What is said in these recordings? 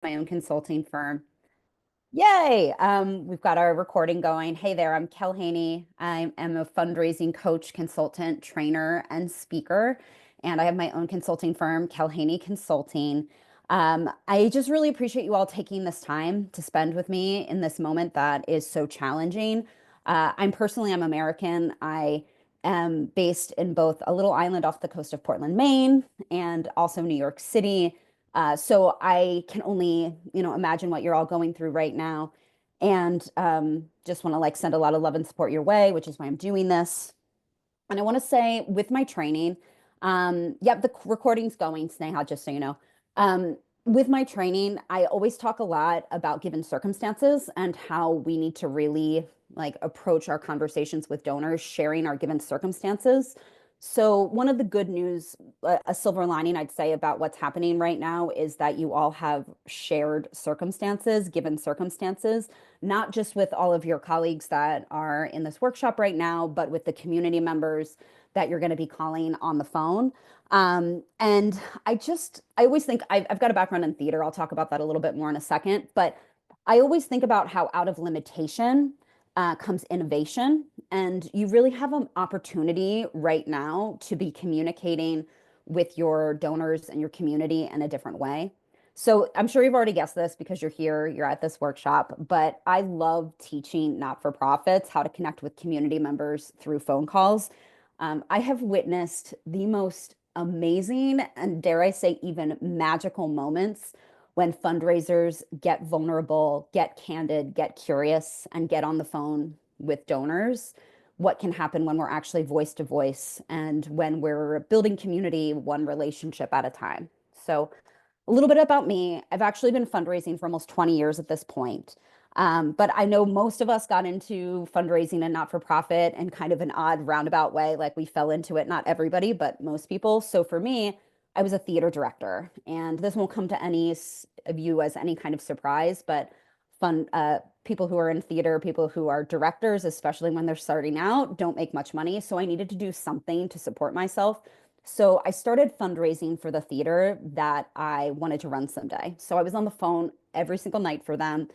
my own consulting firm. Yay! We've got our recording going. Hey there, I'm Haney. I am a fundraising coach, consultant, trainer, and speaker, and I have my own consulting firm, Haney Consulting. I just really appreciate you all taking this time to spend with me in this moment that is so challenging. I'm American. I am based in both a little island off the coast of Portland, Maine, and also New York City. So I can only, imagine what you're all going through right now. And just want to like send a lot of love and support your way, which is why I'm doing this. And I want to say with my training, yep, the recording's going, Sneha, just so you know. With my training, I always talk a lot about given circumstances and how we need to really like approach our conversations with donors, sharing our given circumstances. So one of the good news, a silver lining I'd say about what's happening right now is that you all have shared circumstances, given circumstances, not just with all of your colleagues that are in this workshop right now, but with the community members that you're going to be calling on the phone. And I always think I've got a background in theater. I'll talk about that a little bit more in a second, but I always think about how out of limitation comes innovation. And you really have an opportunity right now to be communicating with your donors and your community in a different way. So I'm sure you've already guessed this because you're here, you're at this workshop, but I love teaching not-for-profits how to connect with community members through phone calls. I have witnessed the most amazing and dare I say even magical moments when fundraisers get vulnerable, get candid, get curious, and get on the phone with donors. What can happen when we're actually voice to voice and when we're building community one relationship at a time. So, a little bit about me. I've actually been fundraising for almost 20 years at this point. But I know most of us got into fundraising and not for profit in kind of an odd roundabout way. Like we fell into it, not everybody, but most people. So for me, I was a theater director. And this won't come to any of you as any kind of surprise, but people who are in theater, people who are directors, especially when they're starting out, don't make much money. So I needed to do something to support myself. So I started fundraising for the theater that I wanted to run someday. So I was on the phone every single night for them.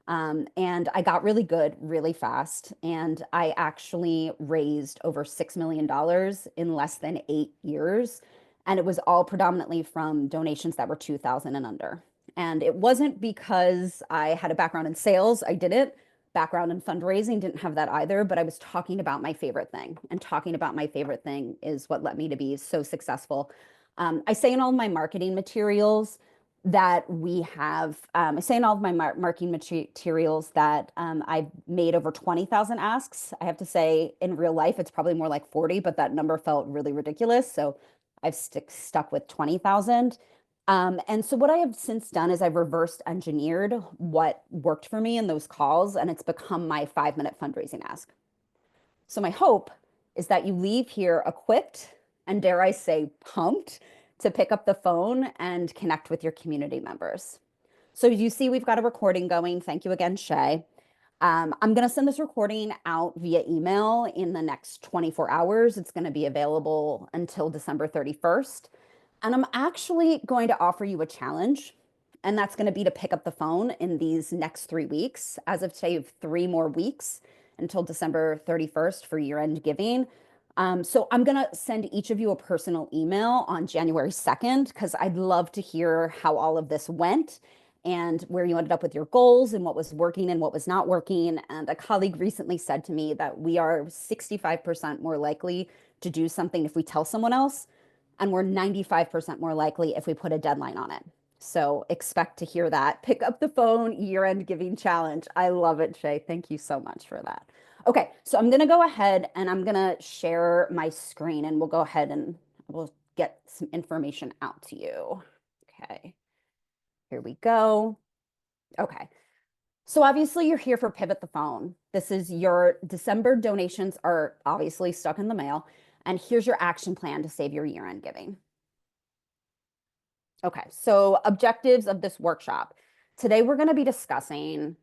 And I got really good really fast. And I actually raised over $6 million dollars in less than 8 years. And it was all predominantly from donations that were 2000 and under. And it wasn't because I had a background in sales. I didn't. Background in fundraising, didn't have that either, but I was talking about my favorite thing. And talking about my favorite thing is what led me to be so successful. I say in all my marketing materials that we have, I say in all of my marketing materials that I've made over 20,000 asks. I have to say in real life, it's probably more like 40, but that number felt really ridiculous. So I've stuck with 20,000. And so what I have since done is I've reversed engineered what worked for me in those calls, and it's become my 5 minute fundraising ask. So my hope is that you leave here equipped and dare I say pumped to pick up the phone and connect with your community members. So you see, we've got a recording going. Thank you again, Shay. I'm going to send this recording out via email in the next 24 hours. It's going to be available until December 31st. And I'm actually going to offer you a challenge. And that's going to be to pick up the phone in these next 3 weeks. As of today, you have 3 more weeks until December 31st for year-end giving. So I'm going to send each of you a personal email on January 2nd because I'd love to hear how all of this went and where you ended up with your goals and what was working and what was not working. And a colleague recently said to me that we are 65% more likely to do something if we tell someone else, and we're 95% more likely if we put a deadline on it. So expect to hear that. Pick up the phone, year-end giving challenge. I love it, Shay. Thank you so much for that. Okay, so I'm gonna go ahead and I'm gonna share my screen and we'll go ahead and we'll get some information out to you. Okay, here we go. Okay, so obviously you're here for Pivot the Phone. This is your December donations are obviously stuck in the mail. And here's your action plan to save your year-end giving. Okay, so objectives of this workshop. Today we're going to be discussing,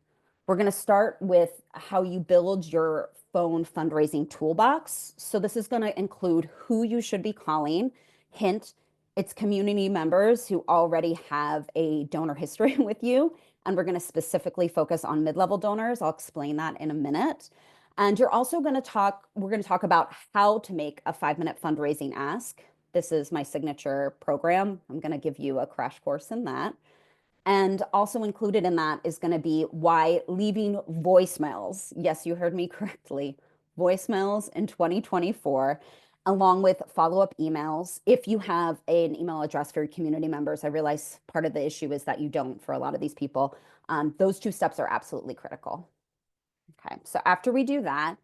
we're going to start with how you build your phone fundraising toolbox. So this is going to include who you should be calling. Hint, It's community members who already have a donor history with you. And we're going to specifically focus on mid-level donors. I'll explain that in a minute. And we're going to talk about how to make a 5-minute fundraising ask. This is my signature program. I'm going to give you a crash course in that. And also included in that is going to be why leaving voicemails, yes, you heard me correctly, voicemails in 2024, along with follow-up emails. If you have an email address for your community members, I realize part of the issue is that you don't for a lot of these people. Those two steps are absolutely critical. Okay, so after we do that,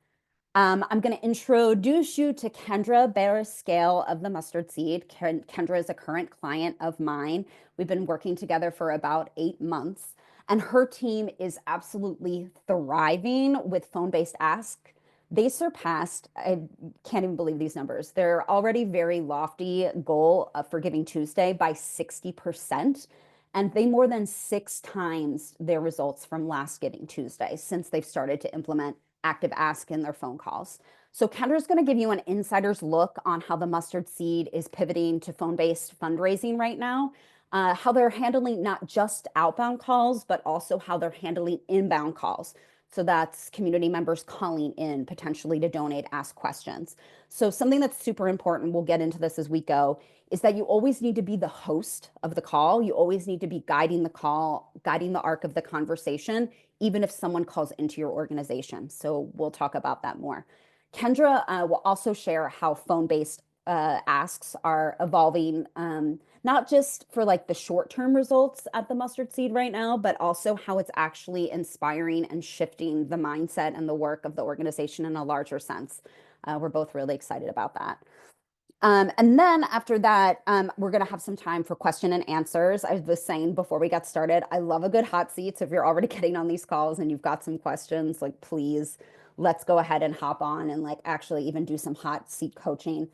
I'm going to introduce you to Kendra Barriscale of the Mustard Seed. Kendra is a current client of mine. We've been working together for about 8 months, and her team is absolutely thriving with phone-based ask. They surpassed, I can't even believe these numbers, their already very lofty goal for Giving Tuesday by 60%. And they more than 6 times their results from last Giving Tuesday since they've started to implement active ask in their phone calls. So Kendra's going to give you an insider's look on how the Mustard Seed is pivoting to phone-based fundraising right now, how they're handling not just outbound calls, but also how they're handling inbound calls. So that's community members calling in potentially to donate, ask questions. So something that's super important, we'll get into this as we go, is that you always need to be the host of the call. You always need to be guiding the call, guiding the arc of the conversation, even if someone calls into your organization. So we'll talk about that more. Kendra will also share how phone-based asks are evolving, not just for like the short-term results at the Mustard Seed right now, but also how it's actually inspiring and shifting the mindset and the work of the organization in a larger sense. We're both really excited about that. And then after that, we're going to have some time for question and answers. I was saying before we got started, I love a good hot seat. So if you're already getting on these calls and you've got some questions, like please, let's go ahead and hop on and like actually even do some hot seat coaching.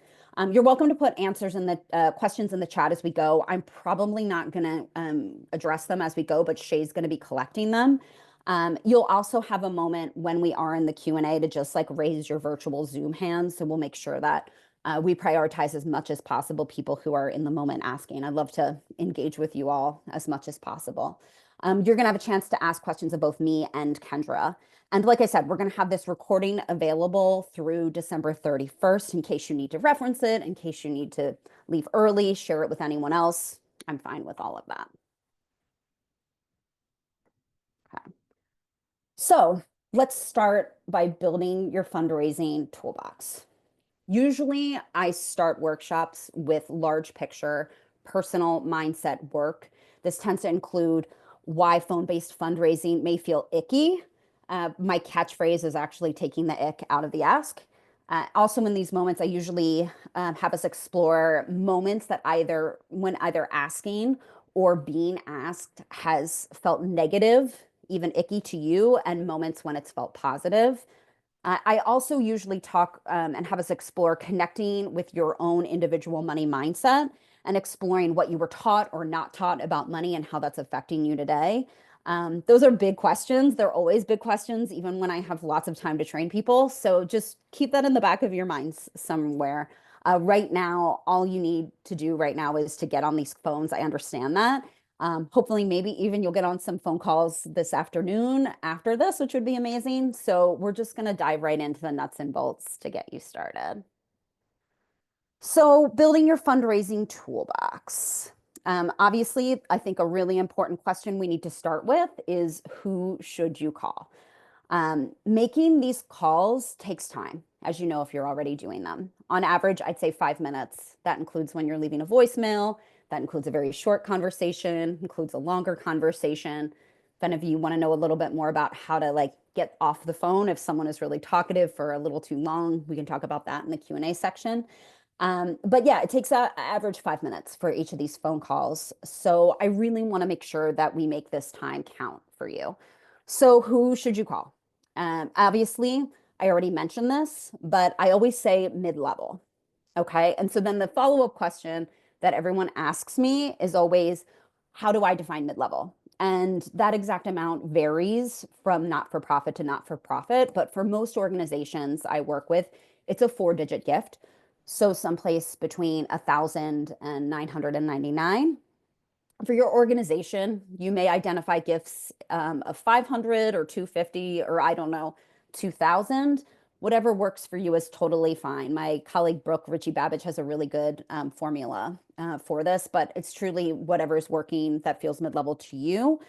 You're welcome to put answers in the questions in the chat as we go. I'm probably not going to address them as we go, but Shay's going to be collecting them. You'll also have a moment when we are in the Q&A to just like raise your virtual Zoom hands. So we'll make sure that we prioritize as much as possible people who are in the moment asking. I'd love to engage with you all as much as possible. You're going to have a chance to ask questions of both me and Kendra. And like I said, we're going to have this recording available through December 31st in case you need to reference it, in case you need to leave early, share it with anyone else. I'm fine with all of that. Okay. So let's start by building your fundraising toolbox. Usually I start workshops with large picture, personal mindset work. This tends to include why phone-based fundraising may feel icky. My catchphrase is actually taking the ick out of the ask. Also in these moments, I usually have us explore moments that when either asking or being asked has felt negative, even icky to you, and moments when it's felt positive. I also usually talk and have us explore connecting with your own individual money mindset and exploring what you were taught or not taught about money and how that's affecting you today. Those are big questions. They're always big questions, even when I have lots of time to train people. So just keep that in the back of your minds somewhere. Right now, all you need to do right now is to get on these phones. I understand that. Hopefully, maybe even you'll get on some phone calls this afternoon after this, which would be amazing. So we're just going to dive right into the nuts and bolts to get you started. So building your fundraising toolbox. Obviously, I think a really important question we need to start with is who should you call? Making these calls takes time, as you know, if you're already doing them. On average, I'd say 5 minutes. That includes when you're leaving a voicemail. That includes a very short conversation, includes a longer conversation. If any of you want to know a little bit more about how to like get off the phone if someone is really talkative for a little too long, we can talk about that in the Q&A section. But yeah, it takes an average 5 minutes for each of these phone calls. So I really want to make sure that we make this time count for you. So who should you call? Obviously, I already mentioned this, but I always say mid-level. Okay. And so then the follow-up question that everyone asks me is always, how do I define mid-level? And that exact amount varies from not-for-profit to not-for-profit. But for most organizations I work with, it's a 4-digit gift. So someplace between 1,000 and 999. For your organization, you may identify gifts of 500 or 250 or I don't know, 2,000. Whatever works for you is totally fine. My colleague Brooke Ritchie Babbage has a really good formula for this, but it's truly whatever is working that feels mid-level to you.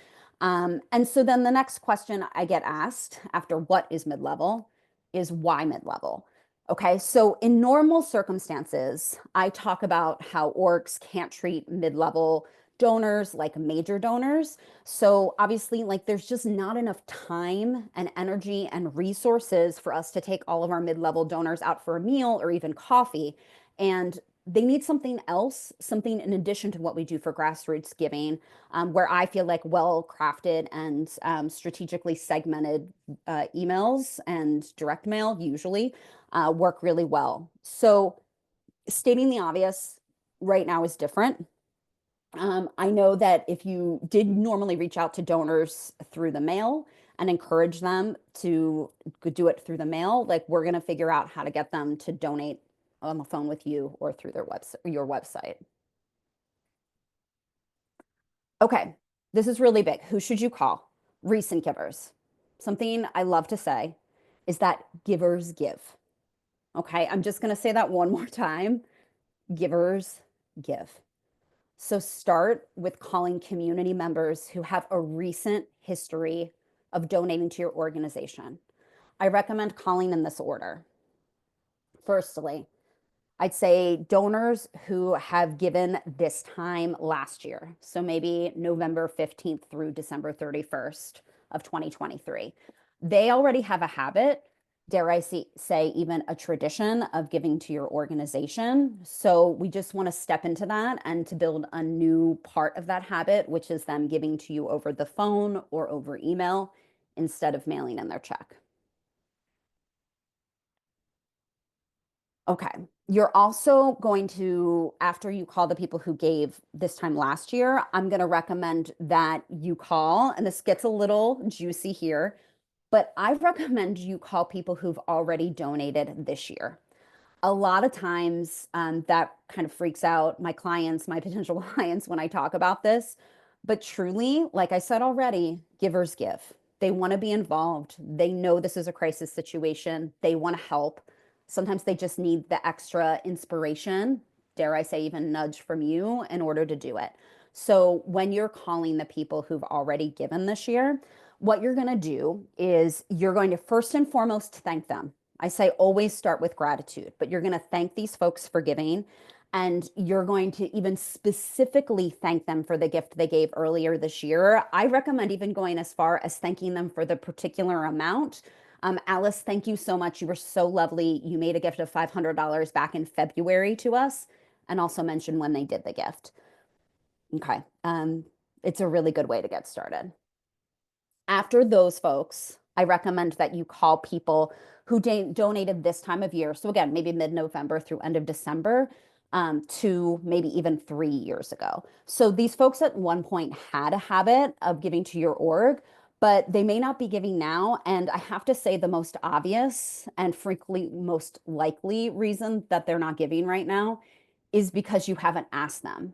And so then the next question I get asked after what is mid-level is why mid-level? Okay, so in normal circumstances, I talk about how orgs can't treat mid-level donors like major donors. So obviously, like there's just not enough time and energy and resources for us to take all of our mid-level donors out for a meal or even coffee. And they need something else, something in addition to what we do for grassroots giving, where I feel like well-crafted and strategically segmented emails and direct mail usually work really well. So stating the obvious right now is different. I know that if you did normally reach out to donors through the mail and encourage them to do it through the mail, like we're going to figure out how to get them to donate on the phone with you or through their website, your website. Okay, this is really big. Who should you call? Recent givers. Something I love to say is that givers give. Okay, I'm just going to say that one more time. Givers give. So start with calling community members who have a recent history of donating to your organization. I recommend calling in this order. Firstly, I'd say donors who have given this time last year. So maybe November 15th through December 31st of 2023. They already have a habit, dare I say, even a tradition of giving to your organization. So we just want to step into that and to build a new part of that habit, which is them giving to you over the phone or over email instead of mailing in their check. Okay. You're also going to, after you call the people who gave this time last year, I'm going to recommend that you call, and this gets a little juicy here, but I recommend you call people who've already donated this year. A lot of times that kind of freaks out my clients, my potential clients when I talk about this. But truly, like I said already, givers give. They want to be involved. They know this is a crisis situation. They want to help. Sometimes they just need the extra inspiration, dare I say, even nudge from you in order to do it. So when you're calling the people who've already given this year, what you're going to do is you're going to first and foremost thank them. I say always start with gratitude, but you're going to thank these folks for giving. And you're going to even specifically thank them for the gift they gave earlier this year. I recommend even going as far as thanking them for the particular amount. Alice, thank you so much. You were so lovely. You made a gift of $500 back in February to us, and also mention when they did the gift. Okay. It's a really good way to get started. After those folks, I recommend that you call people who donated this time of year. So again, maybe mid-November through end of December, to maybe even 3 years ago. So these folks at one point had a habit of giving to your org, but they may not be giving now. And I have to say the most obvious and frequently most likely reason that they're not giving right now is because you haven't asked them.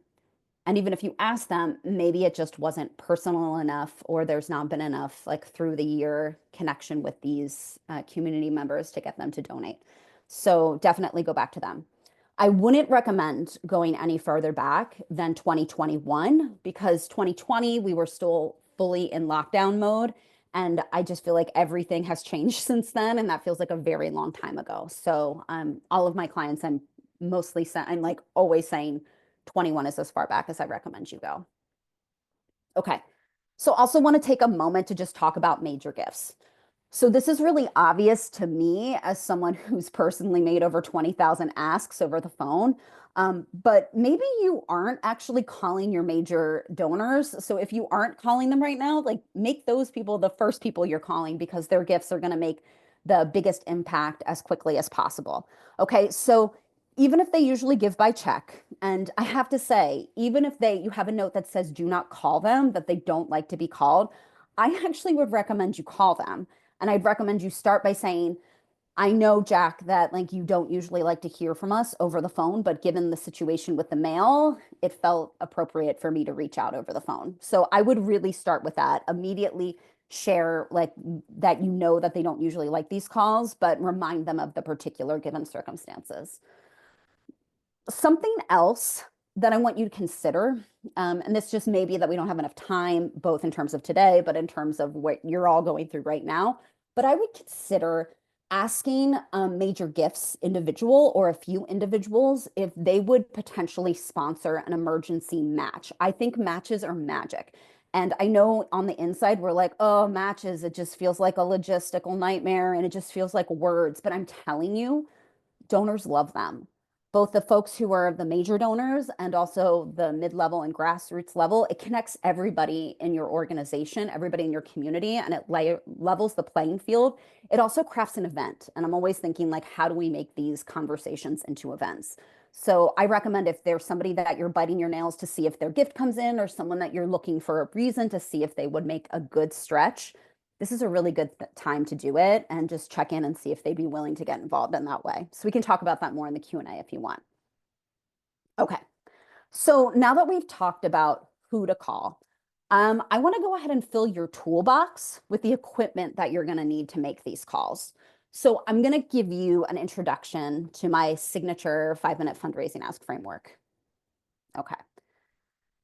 And even if you ask them, maybe it just wasn't personal enough, or there's not been enough like through the year connection with these community members to get them to donate. So definitely go back to them. I wouldn't recommend going any further back than 2021 because 2020, we were still fully in lockdown mode. And I just feel like everything has changed since then. And that feels like a very long time ago. So all of my clients, I'm like always saying 21 is as far back as I recommend you go. Okay. So also want to take a moment to just talk about major gifts. So this is really obvious to me as someone who's personally made over 20,000 asks over the phone. But maybe you aren't actually calling your major donors. So if you aren't calling them right now, like make those people the first people you're calling because their gifts are going to make the biggest impact as quickly as possible. Okay, so even if they usually give by check, and I have to say, even if you have a note that says do not call them, that they don't like to be called, I actually would recommend you call them. And I'd recommend you start by saying, I know, Jack, that like you don't usually like to hear from us over the phone, but given the situation with the mail, it felt appropriate for me to reach out over the phone. So I would really start with that. Immediately share like that you know that they don't usually like these calls, but remind them of the particular given circumstances. Something else that I want you to consider, and this just may be that we don't have enough time, both in terms of today, but in terms of what you're all going through right now. But I would consider asking major gifts individual or a few individuals if they would potentially sponsor an emergency match. I think matches are magic. And I know on the inside, we're like, oh, matches, it just feels like a logistical nightmare and it just feels like words. But I'm telling you, donors love them. Both the folks who are the major donors and also the mid-level and grassroots level, it connects everybody in your organization, everybody in your community, and it levels the playing field. It also crafts an event. And I'm always thinking like, how do we make these conversations into events? So I recommend if there's somebody that you're biting your nails to see if their gift comes in or someone that you're looking for a reason to see if they would make a good stretch, this is a really good time to do it and just check in and see if they'd be willing to get involved in that way. So we can talk about that more in the Q&A if you want. Okay. So now that we've talked about who to call, I want to go ahead and fill your toolbox with the equipment that you're going to need to make these calls. So I'm going to give you an introduction to my signature 5-minute fundraising ask framework. Okay.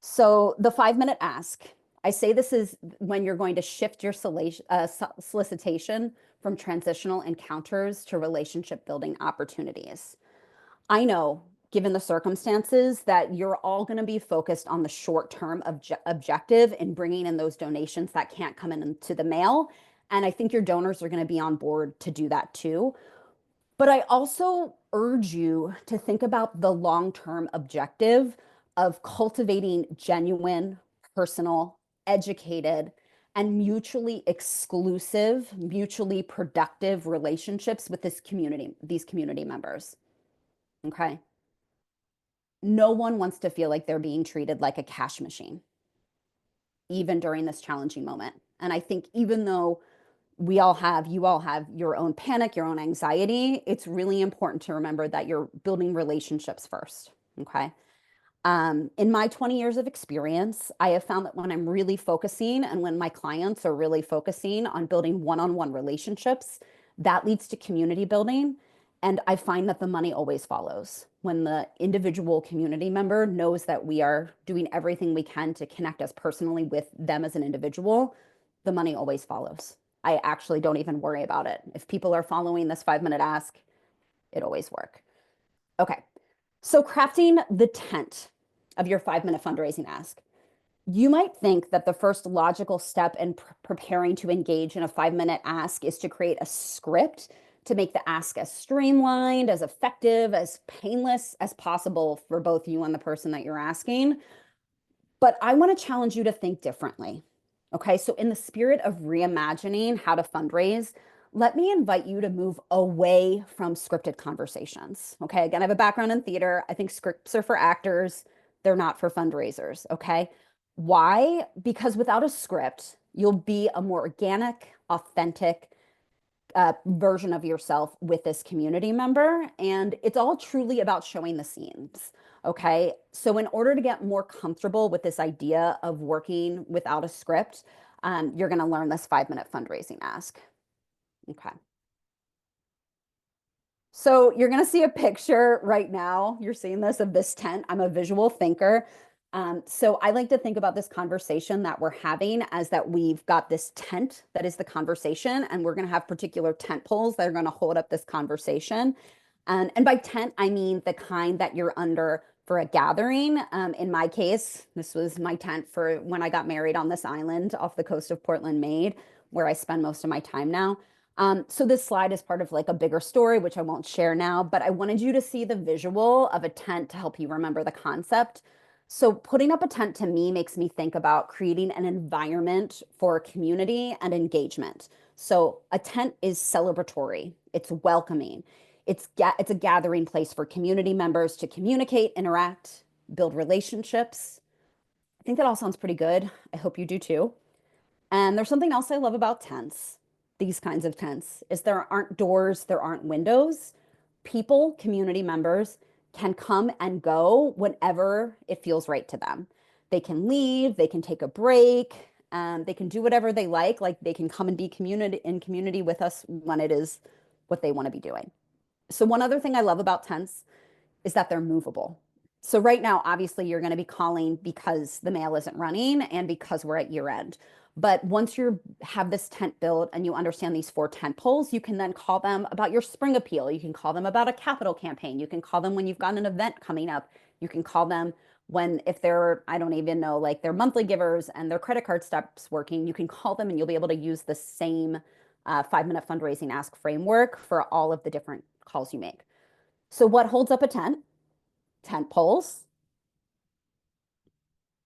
So the 5-minute ask, I say this is when you're going to shift your solicitation from transitional encounters to relationship building opportunities. I know, given the circumstances, that you're all going to be focused on the short-term objective in bringing in those donations that can't come into the mail. And I think your donors are going to be on board to do that too. But I also urge you to think about the long-term objective of cultivating genuine, personal, educated, and mutually exclusive, mutually productive relationships with these community members. Okay. No one wants to feel like they're being treated like a cash machine, even during this challenging moment. And I think even though you all have your own panic, your own anxiety, it's really important to remember that you're building relationships first. Okay. In my 20 years of experience, I have found that when I'm really focusing and when my clients are really focusing on building one-on-one relationships, that leads to community building. And I find that the money always follows. When the individual community member knows that we are doing everything we can to connect us personally with them as an individual, the money always follows. I actually don't even worry about it. If people are following this 5-minute ask, it always works. Okay. So crafting the tent of your 5-minute fundraising ask. You might think that the first logical step in preparing to engage in a 5-minute ask is to create a script to make the ask as streamlined, as effective, as painless as possible for both you and the person that you're asking. But I want to challenge you to think differently. Okay, so in the spirit of reimagining how to fundraise, let me invite you to move away from scripted conversations. Okay, again, I have a background in theater. I think scripts are for actors, they're not for fundraisers. Okay, why? Because without a script, you'll be a more organic, authentic version of yourself with this community member. And it's all truly about showing the scenes. Okay. So, in order to get more comfortable with this idea of working without a script, you're going to learn this 5-minute fundraising ask. Okay. So you're going to see a picture right now. You're seeing this of this tent. I'm a visual thinker. So I like to think about this conversation that we're having as that we've got this tent that is the conversation, and we're going to have particular tent poles that are going to hold up this conversation. And by tent, I mean the kind that you're under for a gathering. In my case, this was my tent for when I got married on this island off the coast of Portland, Maine, where I spend most of my time now. So this slide is part of like a bigger story, which I won't share now, but I wanted you to see the visual of a tent to help you remember the concept. So putting up a tent to me makes me think about creating an environment for community and engagement. So a tent is celebratory, it's welcoming, it's a gathering place for community members to communicate, interact, build relationships. I think that all sounds pretty good. I hope you do too. And there's something else I love about tents. these kinds of tents is there aren't doors, there aren't windows. People, community members can come and go whenever it feels right to them. They can leave, they can take a break, they can do whatever they like. Like they can come and be community with us when it is what they want to be doing. So one other thing I love about tents is that they're movable. So right now, obviously, you're going to be calling because the mail isn't running and because we're at year end. But once you have this tent built and you understand these four tent poles, you can then call them about your spring appeal. You can call them about a capital campaign. You can call them when you've got an event coming up. You can call them when, if they're, I don't even know, like they're monthly givers and their credit card stops working, you can call them and you'll be able to use the same 5 minute fundraising ask framework for all of the different calls you make. So what holds up a tent? Tent poles.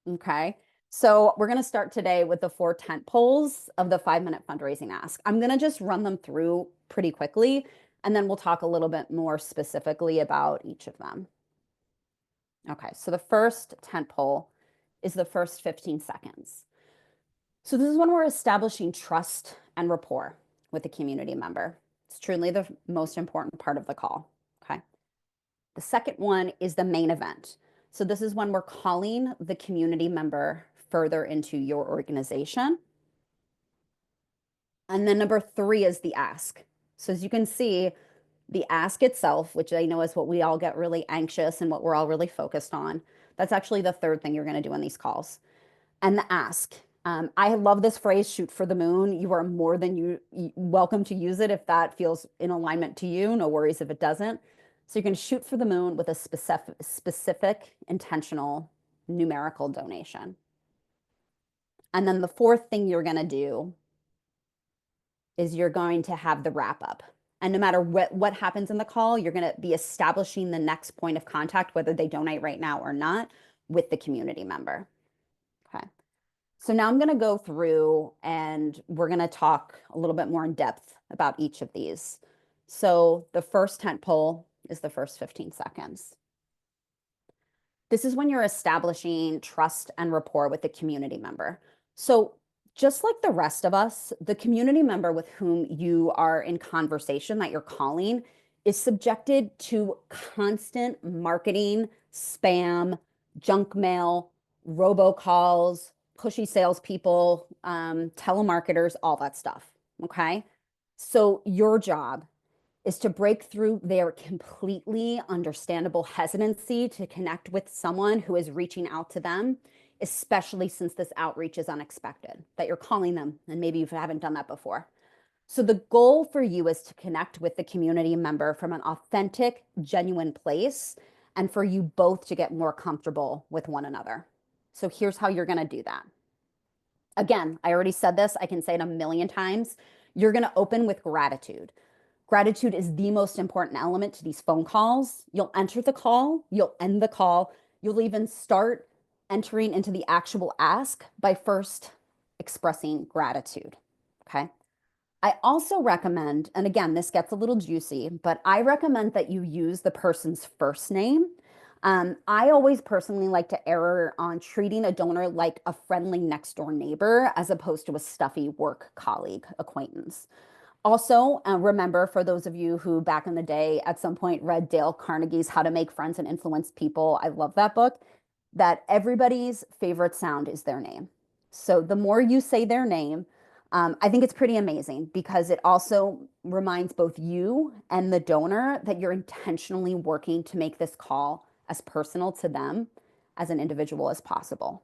Okay. So we're going to start today with the four tent poles of the 5 minute fundraising ask. I'm going to just run them through pretty quickly, and then we'll talk a little bit more specifically about each of them. Okay. So the first tent pole is the first 15 seconds. So this is when we're establishing trust and rapport with the community member. It's truly the most important part of the call. Okay. The second one is the main event. So this is when we're calling the community member further into your organization. And then number three is the ask. So as you can see, the ask itself, which I know is what we all get really anxious and what we're all really focused on, that's actually the third thing you're going to do in these calls. And the ask. I love this phrase, shoot for the moon. You are more than welcome to use it if that feels in alignment to you. No worries if it doesn't. So you can shoot for the moon with a specific intentional numerical donation. And then the fourth thing you're going to do is you're going to have the wrap up. And no matter what happens in the call, you're going to be establishing the next point of contact, whether they donate right now or not, with the community member. Okay. So now I'm going to go through and we're going to talk a little bit more in depth about each of these. So the first tent pole is the first 15 seconds. This is when you're establishing trust and rapport with the community member. So just like the rest of us, the community member with whom you are in conversation that you're calling is subjected to constant marketing, spam, junk mail, robocalls, pushy salespeople, telemarketers, all that stuff. Okay. So your job is to break through their completely understandable hesitancy to connect with someone who is reaching out to them, especially since this outreach is unexpected, that you're calling them and maybe you haven't done that before. So the goal for you is to connect with the community member from an authentic, genuine place, and for you both to get more comfortable with one another. So here's how you're going to do that. Again, I already said this, I can say it a million times. You're going to open with gratitude. Gratitude is the most important element to these phone calls. You'll enter the call, you'll end the call, you'll even start entering into the actual ask by first expressing gratitude. Okay. I also recommend, and again, this gets a little juicy, but I recommend that you use the person's first name. I always personally like to err on treating a donor like a friendly next door neighbor as opposed to a stuffy work colleague acquaintance. Also, remember for those of you who back in the day at some point read Dale Carnegie's How to Make Friends and Influence People, I love that book, that everybody's favorite sound is their name. So the more you say their name, I think it's pretty amazing because it also reminds both you and the donor that you're intentionally working to make this call as personal to them as an individual as possible.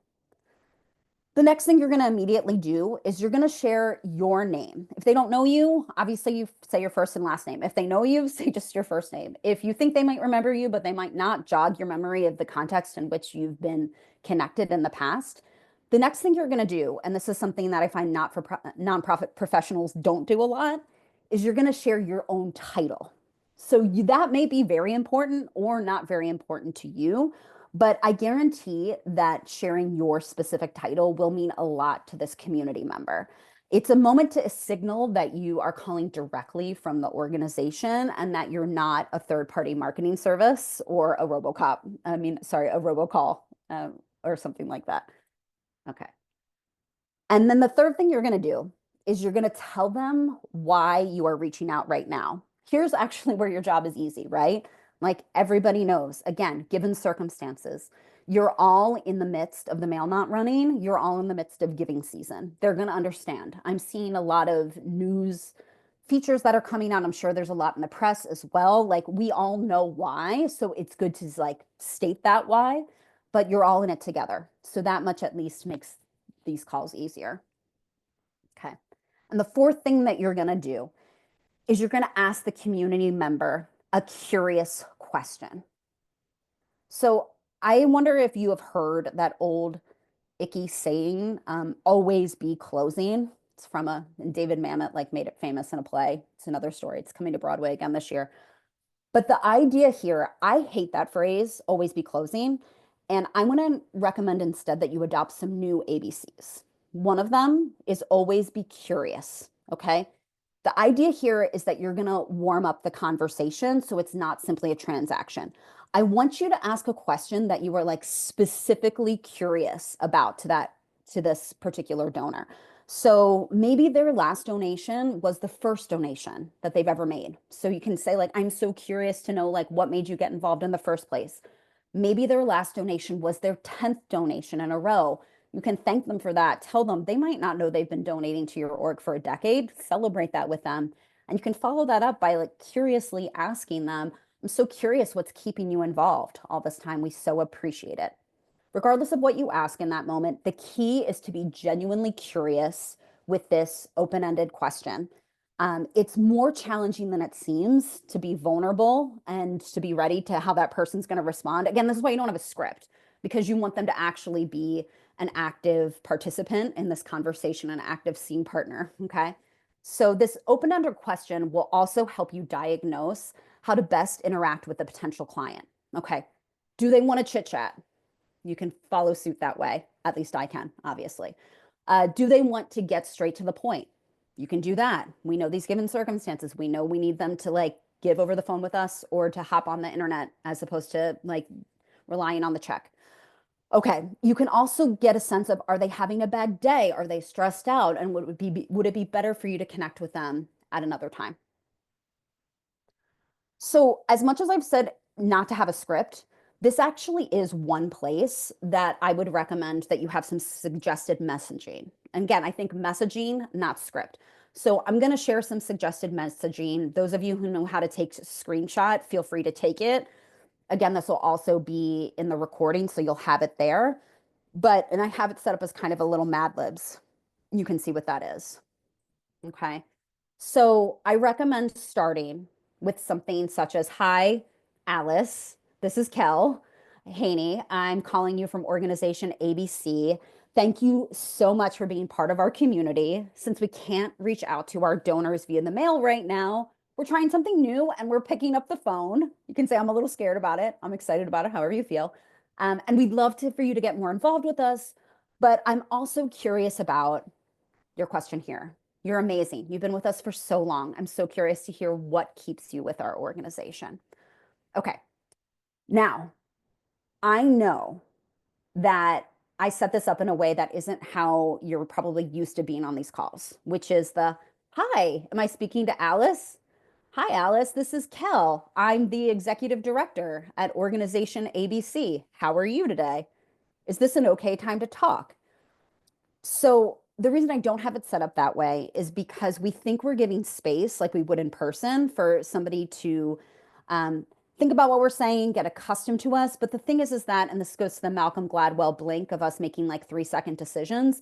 The next thing you're going to immediately do is you're going to share your name. If they don't know you, obviously you say your first and last name. If they know you, say just your first name. If you think they might remember you, but they might not, jog your memory of the context in which you've been connected in the past. The next thing you're going to do, and this is something that I find nonprofit professionals don't do a lot, is you're going to share your own title. So that may be very important or not very important to you, but I guarantee that sharing your specific title will mean a lot to this community member. It's a moment to signal that you are calling directly from the organization and that you're not a third-party marketing service or a a robocall or something like that. Okay. And then the third thing you're going to do is you're going to tell them why you are reaching out right now. Here's actually where your job is easy, right? Like everybody knows, again, given circumstances, you're all in the midst of the mail not running. You're all in the midst of giving season. They're going to understand. I'm seeing a lot of news features that are coming out. I'm sure there's a lot in the press as well. Like we all know why. So it's good to like state that why, but you're all in it together. So that much at least makes these calls easier. Okay. And the fourth thing that you're going to do is you're going to ask the community member a curious question. So I wonder if you have heard that old icky saying, always be closing. It's from David Mamet like made it famous in a play. It's another story. It's coming to Broadway again this year. But the idea here, I hate that phrase, always be closing. And I'm going to recommend instead that you adopt some new ABCs. One of them is always be curious. Okay. The idea here is that you're going to warm up the conversation so it's not simply a transaction. I want you to ask a question that you are like specifically curious about to this particular donor. So maybe their last donation was the first donation that they've ever made. So you can say like, I'm so curious to know like what made you get involved in the first place. Maybe their last donation was their 10th donation in a row. You can thank them for that. Tell them they might not know they've been donating to your org for a decade. Celebrate that with them. And you can follow that up by like curiously asking them, I'm so curious what's keeping you involved all this time. We so appreciate it. Regardless of what you ask in that moment, the key is to be genuinely curious with this open-ended question. It's more challenging than it seems to be vulnerable and to be ready to how that person's going to respond. Again, this is why you don't have a script, because you want them to actually be an active participant in this conversation, an active scene partner. Okay. So this open-ended question will also help you diagnose how to best interact with the potential client. Okay. Do they want to chit chat? You can follow suit that way. At least I can, obviously. Do they want to get straight to the point? You can do that. We know these given circumstances. We know we need them to like give over the phone with us or to hop on the internet as opposed to like relying on the check. Okay, you can also get a sense of, are they having a bad day? Are they stressed out? And would it be better for you to connect with them at another time? So, as much as I've said not to have a script, this actually is one place that I would recommend that you have some suggested messaging. And again, I think messaging, not script. So, I'm going to share some suggested messaging. Those of you who know how to take a screenshot, feel free to take it. Again, this will also be in the recording, so you'll have it there. And I have it set up as kind of a little Mad Libs. You can see what that is. Okay. So I recommend starting with something such as, Hi, Alice. This is Kel Haney. I'm calling you from organization ABC. Thank you so much for being part of our community. Since we can't reach out to our donors via the mail right now, we're trying something new and we're picking up the phone. You can say, I'm a little scared about it. I'm excited about it, however you feel. And we'd love for you to get more involved with us. But I'm also curious about your question here. You're amazing. You've been with us for so long. I'm so curious to hear what keeps you with our organization. Okay. Now, I know that I set this up in a way that isn't how you're probably used to being on these calls, which is Hi, am I speaking to Alice? Hi, Alice. This is Kel. I'm the executive director at organization ABC. How are you today? Is this an okay time to talk? So the reason I don't have it set up that way is because we think we're giving space like we would in person for somebody to think about what we're saying, get accustomed to us. But the thing is that, and this goes to the Malcolm Gladwell blink of us making like 3-second decisions,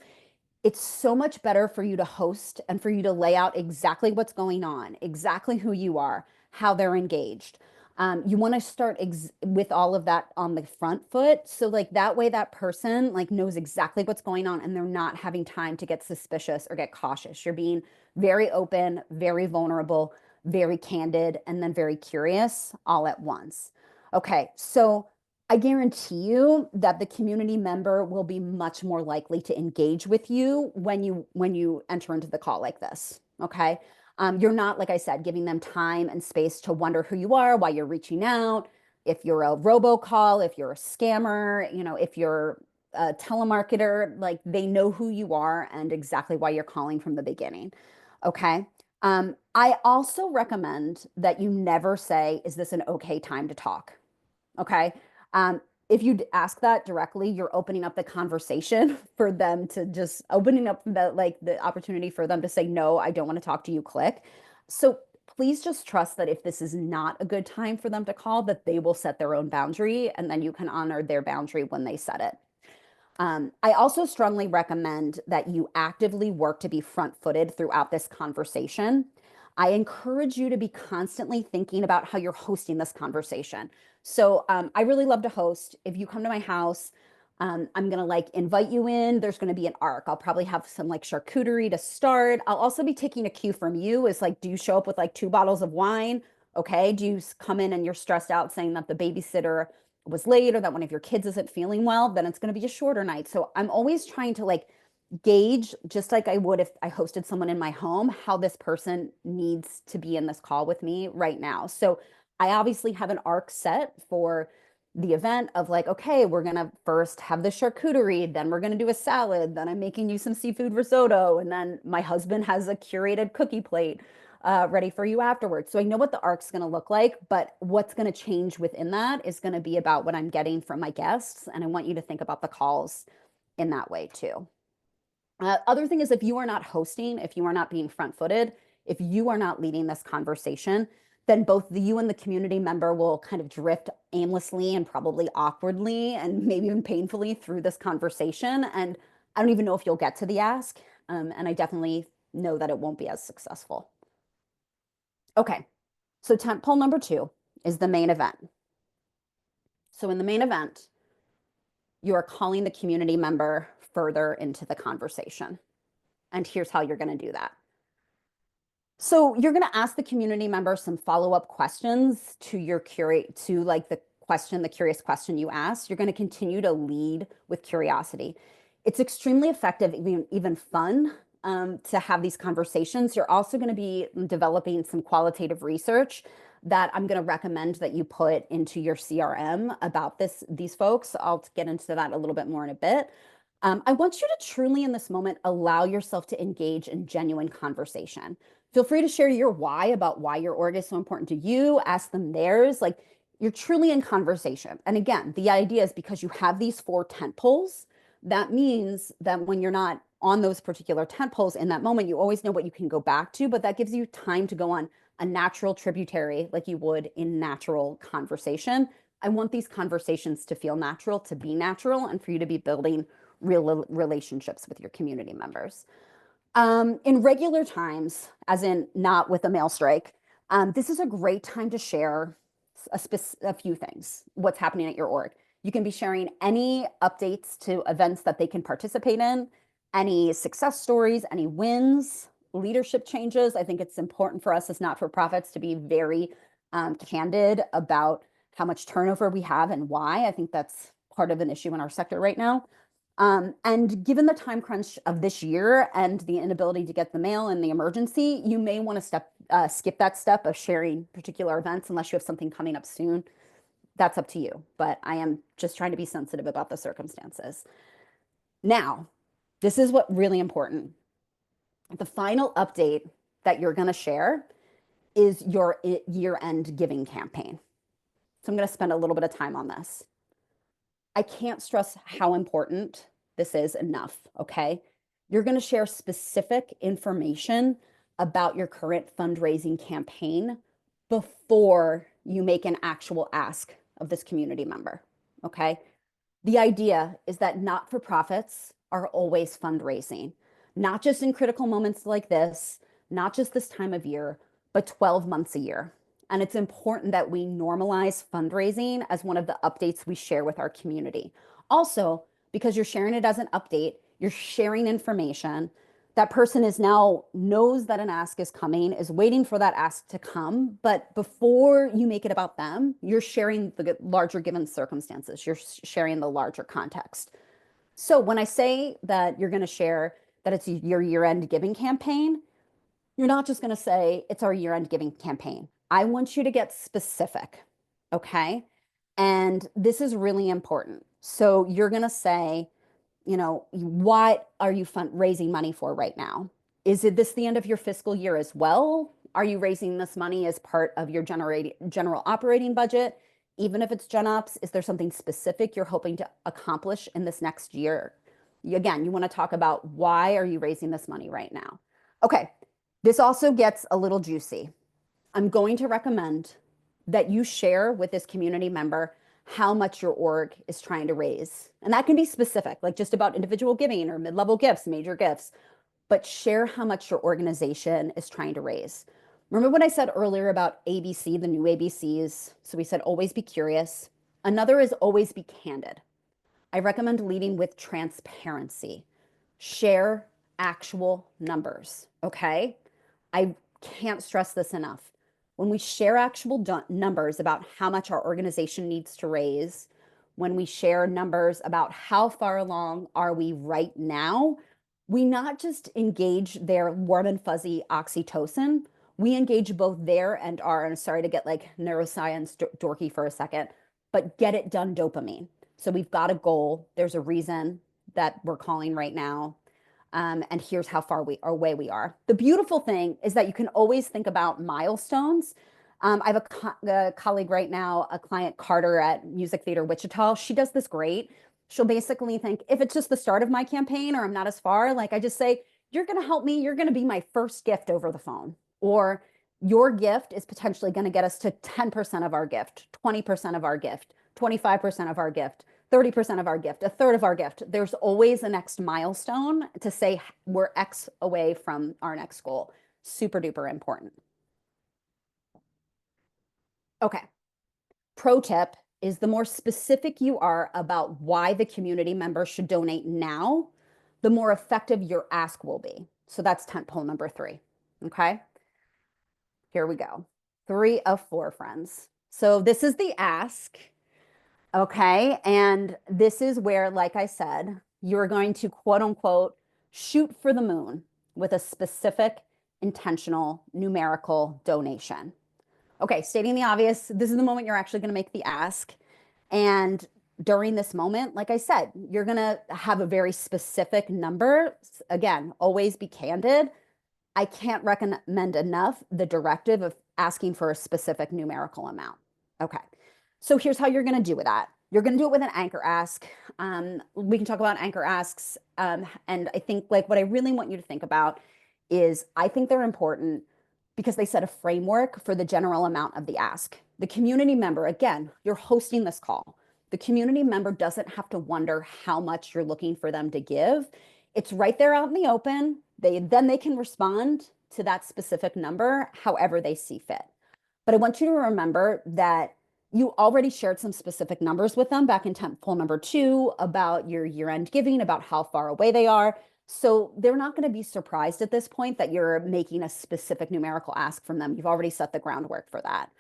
it's so much better for you to host and for you to lay out exactly what's going on, exactly who you are, how they're engaged. You want to start with all of that on the front foot. So like that way that person like knows exactly what's going on and they're not having time to get suspicious or get cautious. You're being very open, very vulnerable, very candid, and then very curious all at once. Okay, so I guarantee you that the community member will be much more likely to engage with you when you enter into the call like this. Okay. You're not, like I said, giving them time and space to wonder who you are, why you're reaching out, if you're a robocall, if you're a scammer, if you're a telemarketer, like they know who you are and exactly why you're calling from the beginning. Okay. I also recommend that you never say, is this an okay time to talk? Okay. If you ask that directly, you're opening up the conversation for them to just opening up the opportunity for them to say, no, I don't want to talk to you, click. So please just trust that if this is not a good time for them to call, that they will set their own boundary and then you can honor their boundary when they set it. I also strongly recommend that you actively work to be front-footed throughout this conversation. I encourage you to be constantly thinking about how you're hosting this conversation. So I really love to host. If you come to my house, I'm gonna like invite you in. There's gonna be an arc. I'll probably have some like charcuterie to start. I'll also be taking a cue from you. Is like, do you show up with like 2 bottles of wine? Okay. Do you come in and you're stressed out saying that the babysitter was late or that one of your kids isn't feeling well? Then it's going to be a shorter night. So I'm always trying to like gauge, just like I would if I hosted someone in my home, how this person needs to be in this call with me right now. So I obviously have an arc set for the event of like, okay, we're going to first have the charcuterie, then we're going to do a salad, then I'm making you some seafood risotto, and then my husband has a curated cookie plate ready for you afterwards. So I know what the arc's going to look like, but what's going to change within that is going to be about what I'm getting from my guests. And I want you to think about the calls in that way too. Other thing is if you are not hosting, if you are not being front footed, if you are not leading this conversation, then both you and the community member will kind of drift aimlessly and probably awkwardly and maybe even painfully through this conversation. And I don't even know if you'll get to the ask. And I definitely know that it won't be as successful. Okay, so tentpole number 2 is the main event. So in the main event, you are calling the community member further into the conversation. And here's how you're going to do that. So you're going to ask the community member some follow-up questions to your to like the curious question you asked. You're going to continue to lead with curiosity. It's extremely effective, even fun to have these conversations. You're also going to be developing some qualitative research that I'm going to recommend that you put into your CRM about these folks. I'll get into that a little bit more in a bit. I want you to truly in this moment allow yourself to engage in genuine conversation. Feel free to share your why about why your org is so important to you. Ask them theirs. Like you're truly in conversation. And again, the idea is because you have these 4 tent poles, that means that when you're not on those particular tent poles in that moment, you always know what you can go back to, but that gives you time to go on a natural tributary like you would in natural conversation. I want these conversations to feel natural, to be natural, and for you to be building real relationships with your community members. In regular times, as in not with a mail strike, this is a great time to share a few things, what's happening at your org. You can be sharing any updates to events that they can participate in, any success stories, any wins, leadership changes. I think it's important for us as not-for-profits to be very candid about how much turnover we have and why. I think that's part of an issue in our sector right now. And given the time crunch of this year and the inability to get the mail and the emergency, you may want to skip that step of sharing particular events unless you have something coming up soon. That's up to you, but I am just trying to be sensitive about the circumstances. Now, this is what really important. The final update that you're going to share is your year-end giving campaign. So I'm going to spend a little bit of time on this. I can't stress how important this is enough, okay? You're going to share specific information about your current fundraising campaign before you make an actual ask of this community member, okay? The idea is that not-for-profits are always fundraising, not just in critical moments like this, not just this time of year, but 12 months a year. And it's important that we normalize fundraising as one of the updates we share with our community. Also, because you're sharing it as an update, you're sharing information. That person is now knows that an ask is coming, is waiting for that ask to come. But before you make it about them, you're sharing the larger given circumstances. You're sharing the larger context. So when I say that you're going to share that it's your year-end giving campaign, you're not just going to say it's our year-end giving campaign. I want you to get specific, okay? And this is really important. So you're going to say, what are you raising money for right now? Is it this the end of your fiscal year as well? Are you raising this money as part of your general operating budget? Even if it's gen ops, is there something specific you're hoping to accomplish in this next year? Again, you want to talk about why are you raising this money right now? Okay, this also gets a little juicy. I'm going to recommend that you share with this community member how much your org is trying to raise. And that can be specific, like just about individual giving or mid-level gifts, major gifts, but share how much your organization is trying to raise. Remember what I said earlier about ABC, the new ABCs? So we said always be curious. Another is always be candid. I recommend leading with transparency. Share actual numbers, okay? I can't stress this enough. When we share actual numbers about how much our organization needs to raise, when we share numbers about how far along are we right now, we not just engage their warm and fuzzy oxytocin, we engage both their and our, and sorry to get like neuroscience dorky for a second, but get it done dopamine. So we've got a goal. There's a reason that we're calling right now. And here's how far away we are. The beautiful thing is that you can always think about milestones. I have a colleague right now, a client, Carter at Music Theater Wichita. She does this great. She'll basically think, if it's just the start of my campaign or I'm not as far, like I just say, you're going to help me. You're going to be my first gift over the phone. Or your gift is potentially going to get us to 10% of our gift, 20% of our gift, 25% of our gift, 30% of our gift, a third of our gift. There's always a next milestone to say we're X away from our next goal. Super duper important. Okay. Pro tip is the more specific you are about why the community member should donate now, the more effective your ask will be. So that's tent pole number 3. Okay. Here we go. 3 of 4, friends. So this is the ask. Okay. And this is where, like I said, you're going to quote unquote shoot for the moon with a specific, intentional, numerical donation. Okay. Stating the obvious, this is the moment you're actually going to make the ask. And during this moment, like I said, you're going to have a very specific number. Again, always be candid. I can't recommend enough the directive of asking for a specific numerical amount. Okay. So here's how you're going to do with that. You're going to do it with an anchor ask. We can talk about anchor asks. And I think like what I really want you to think about is I think they're important because they set a framework for the general amount of the ask. The community member, again, you're hosting this call. The community member doesn't have to wonder how much you're looking for them to give. It's right there out in the open. Then they can respond to that specific number however they see fit. But I want you to remember that you already shared some specific numbers with them back in tent pole number 2 about your year-end giving, about how far away they are. So they're not going to be surprised at this point that you're making a specific numerical ask from them. You've already set the groundwork for that.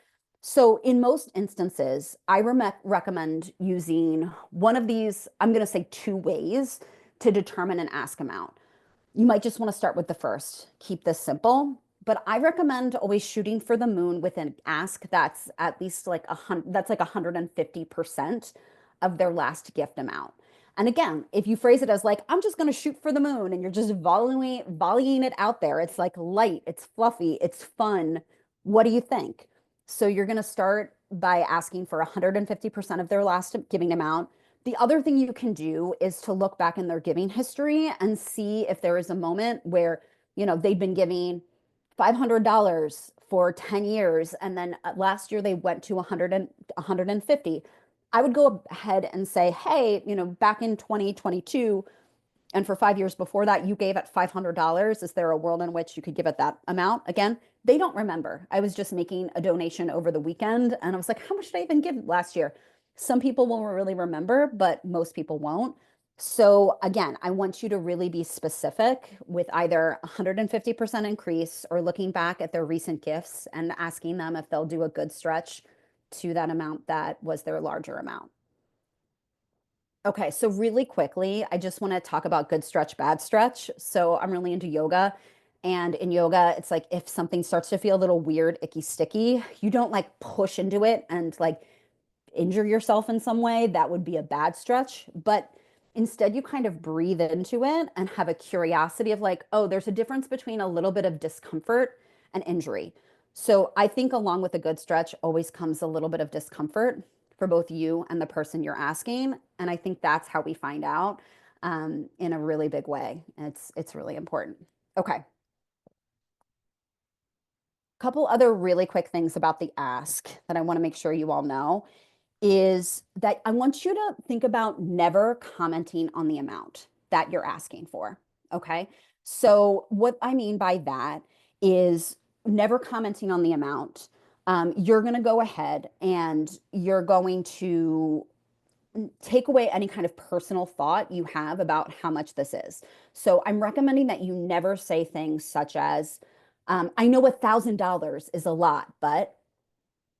So in most instances, I recommend using one of these, I'm going to say 2 ways to determine an ask amount. You might just want to start with the first. Keep this simple. But I recommend always shooting for the moon with an ask that's at least like 150% of their last gift amount. And again, if you phrase it as like, I'm just going to shoot for the moon and you're just volleying it out there, it's like light, it's fluffy, it's fun. What do you think? So you're going to start by asking for 150% of their last giving amount. The other thing you can do is to look back in their giving history and see if there is a moment where, they've been giving $500 for 10 years. And then last year they went to 150. I would go ahead and say, hey, back in 2022, and for 5 years before that, you gave at $500. Is there a world in which you could give it that amount? Again, they don't remember. I was just making a donation over the weekend. And I was like, how much did I even give last year? Some people will really remember, but most people won't. So again, I want you to really be specific with either 150% increase or looking back at their recent gifts and asking them if they'll do a good stretch to that amount that was their larger amount. Okay, so really quickly, I just want to talk about good stretch, bad stretch. So I'm really into yoga. And in yoga, it's like if something starts to feel a little weird, icky, sticky, you don't like push into it and like injure yourself in some way. That would be a bad stretch. But Instead, you kind of breathe into it and have a curiosity of like, oh, there's a difference between a little bit of discomfort and injury. So I think along with a good stretch always comes a little bit of discomfort for both you and the person you're asking. And I think that's how we find out in a really big way. And it's really important. Okay. Couple other really quick things about the ask that I want to make sure you all know is that I want you to think about never commenting on the amount that you're asking for. Okay. So, what I mean by that is never commenting on the amount. You're going to go ahead and you're going to take away any kind of personal thought you have about how much this is. So, I'm recommending that you never say things such as, I know $1,000 is a lot, but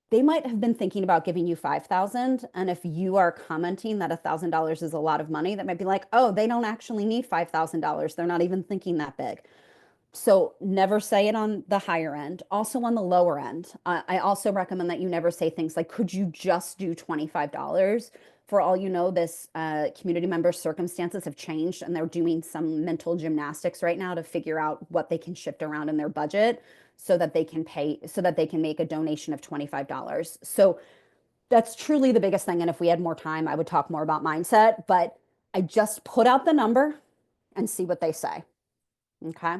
they might have been thinking about giving you 5,000. And if you are commenting that $1,000 is a lot of money, that might be like, oh, they don't actually need $5,000. They're not even thinking that big. So never say it on the higher end. Also on the lower end, I also recommend that you never say things like, could you just do $25? For all you know, this community member's circumstances have changed and they're doing some mental gymnastics right now to figure out what they can shift around in their budget so that they can pay, so that they can make a donation of $25. So that's truly the biggest thing. And if we had more time, I would talk more about mindset, but I just put out the number and see what they say. Okay.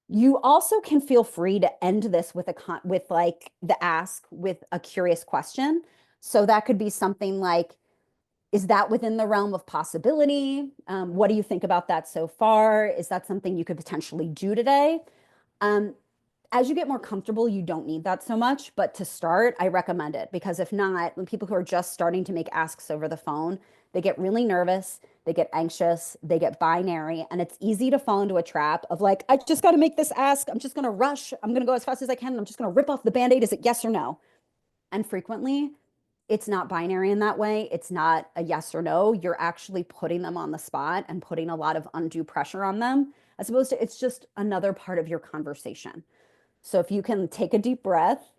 You also can feel free to end this with with like the ask with a curious question. So that could be something like, is that within the realm of possibility? What do you think about that so far? Is that something you could potentially do today? Um, as you get more comfortable, you don't need that so much, but to start, I recommend it because if not, when people who are just starting to make asks over the phone, they get really nervous, they get anxious, they get binary, and it's easy to fall into a trap of like, I just got to make this ask. I'm just going to rush. I'm going to go as fast as I can. And I'm just going to rip off the band-aid. Is it yes or no? And frequently, it's not binary in that way. It's not a yes or no. You're actually putting them on the spot and putting a lot of undue pressure on them, as opposed to it's just another part of your conversation. So if you can take a deep breath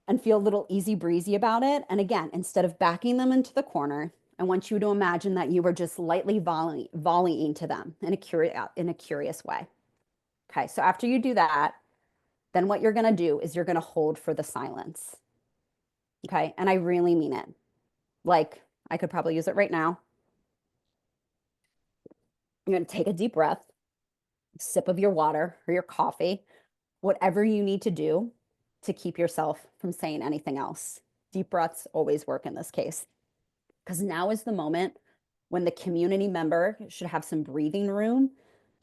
and feel a little easy breezy about it, and again, instead of backing them into the corner, I want you to imagine that you were just lightly volleying to them in a curious way. Okay, so after you do that, then what you're going to do is you're going to hold for the silence. Okay, and I really mean it. Like, I could probably use it right now. You're going to take a deep breath, sip of your water or your coffee, whatever you need to do to keep yourself from saying anything else. Deep breaths always work in this case because now is the moment when the community member should have some breathing room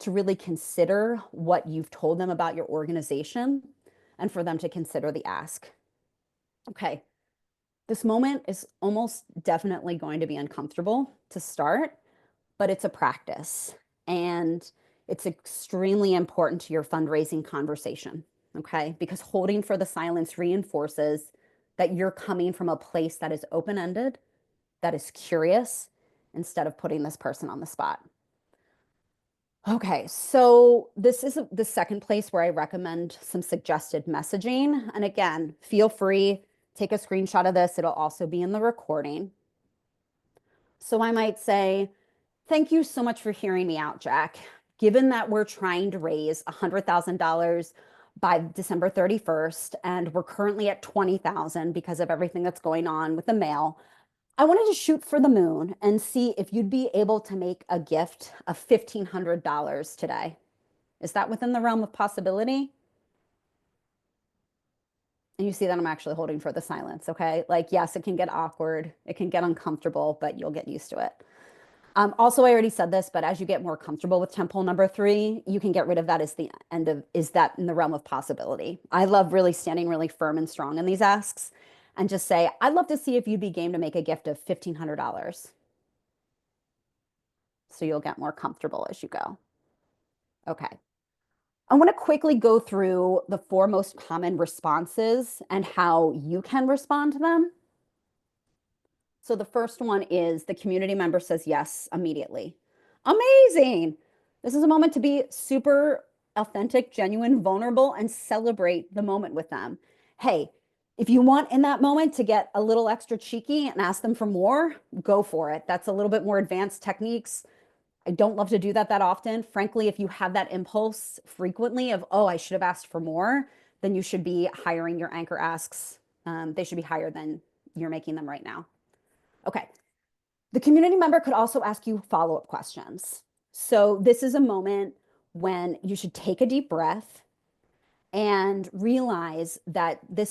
to really consider what you've told them about your organization and for them to consider the ask. Okay, this moment is almost definitely going to be uncomfortable to start, but it's a practice and it's extremely important to your fundraising conversation. Okay. Because holding for the silence reinforces that you're coming from a place that is open ended, that is curious, instead of putting this person on the spot. Okay, so this is the second place where I recommend some suggested messaging. And again, feel free, take a screenshot of this. It'll also be in the recording. So I might say, thank you so much for hearing me out, Jack. Given that we're trying to raise $100,000 by December 31st, and we're currently at 20,000 because of everything that's going on with the mail, I wanted to shoot for the moon and see if you'd be able to make a gift of $1,500 today. Is that within the realm of possibility? And you see that I'm actually holding for the silence, okay? Like, yes, it can get awkward, it can get uncomfortable, but you'll get used to it. Also, I already said this, but as you get more comfortable with temple number three, you can get rid of that as the end of, is that in the realm of possibility? I love really standing really firm and strong in these asks and just say, I'd love to see if you'd be game to make a gift of $1,500. So you'll get more comfortable as you go. Okay. I want to quickly go through the four most common responses and how you can respond to them. So the first one is the community member says yes immediately. Amazing. This is a moment to be super authentic, genuine, vulnerable, and celebrate the moment with them. Hey, If you want in that moment to get a little extra cheeky and ask them for more, go for it. That's a little bit more advanced techniques. I don't love to do that often. Frankly, if you have that impulse frequently of, oh, I should have asked for more, then you should be hiring your anchor asks. They should be higher than you're making them right now. Okay. The community member could also ask you follow-up questions. So this is a moment when you should take a deep breath and realize that this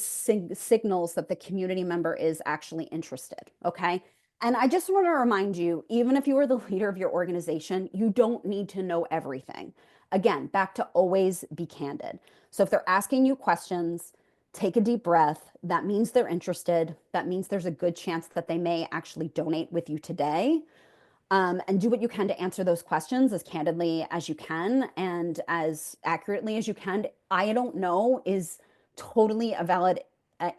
signals that the community member is actually interested. Okay. And I just want to remind you, even if you are the leader of your organization, you don't need to know everything. Again, back to always be candid. So if they're asking you questions, take a deep breath. That means they're interested. That means there's a good chance that they may actually donate with you today. And do what you can to answer those questions as candidly as you can and as accurately as you can. I don't know is totally a valid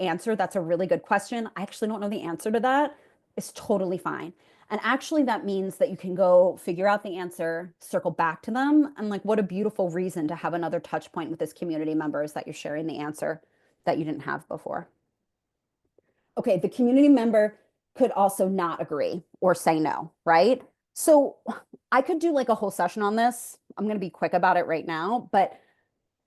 answer. That's a really good question. I actually don't know the answer to that. It's totally fine. And actually, that means that you can go figure out the answer, circle back to them. And like, what a beautiful reason to have another touch point with this community member is that you're sharing the answer that you didn't have before. Okay, the community member could also not agree or say no, right? So I could do like a whole session on this. I'm going to be quick about it right now, but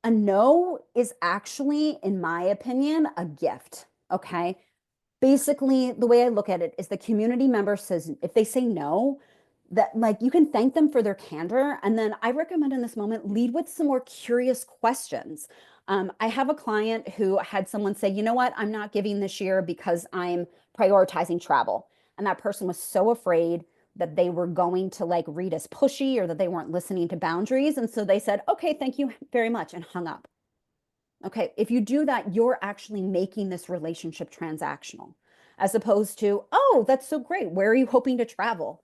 a no is actually, in my opinion, a gift. Okay. Basically, the way I look at it is the community member says, if they say no, that like you can thank them for their candor. And then I recommend in this moment, lead with some more curious questions. I have a client who had someone say, you know what, I'm not giving this year because I'm prioritizing travel. And that person was so afraid that they were going to like read as pushy or that they weren't listening to boundaries. And so they said, okay, thank you very much, and hung up. Okay, if you do that, you're actually making this relationship transactional as opposed to, oh, that's so great. Where are you hoping to travel?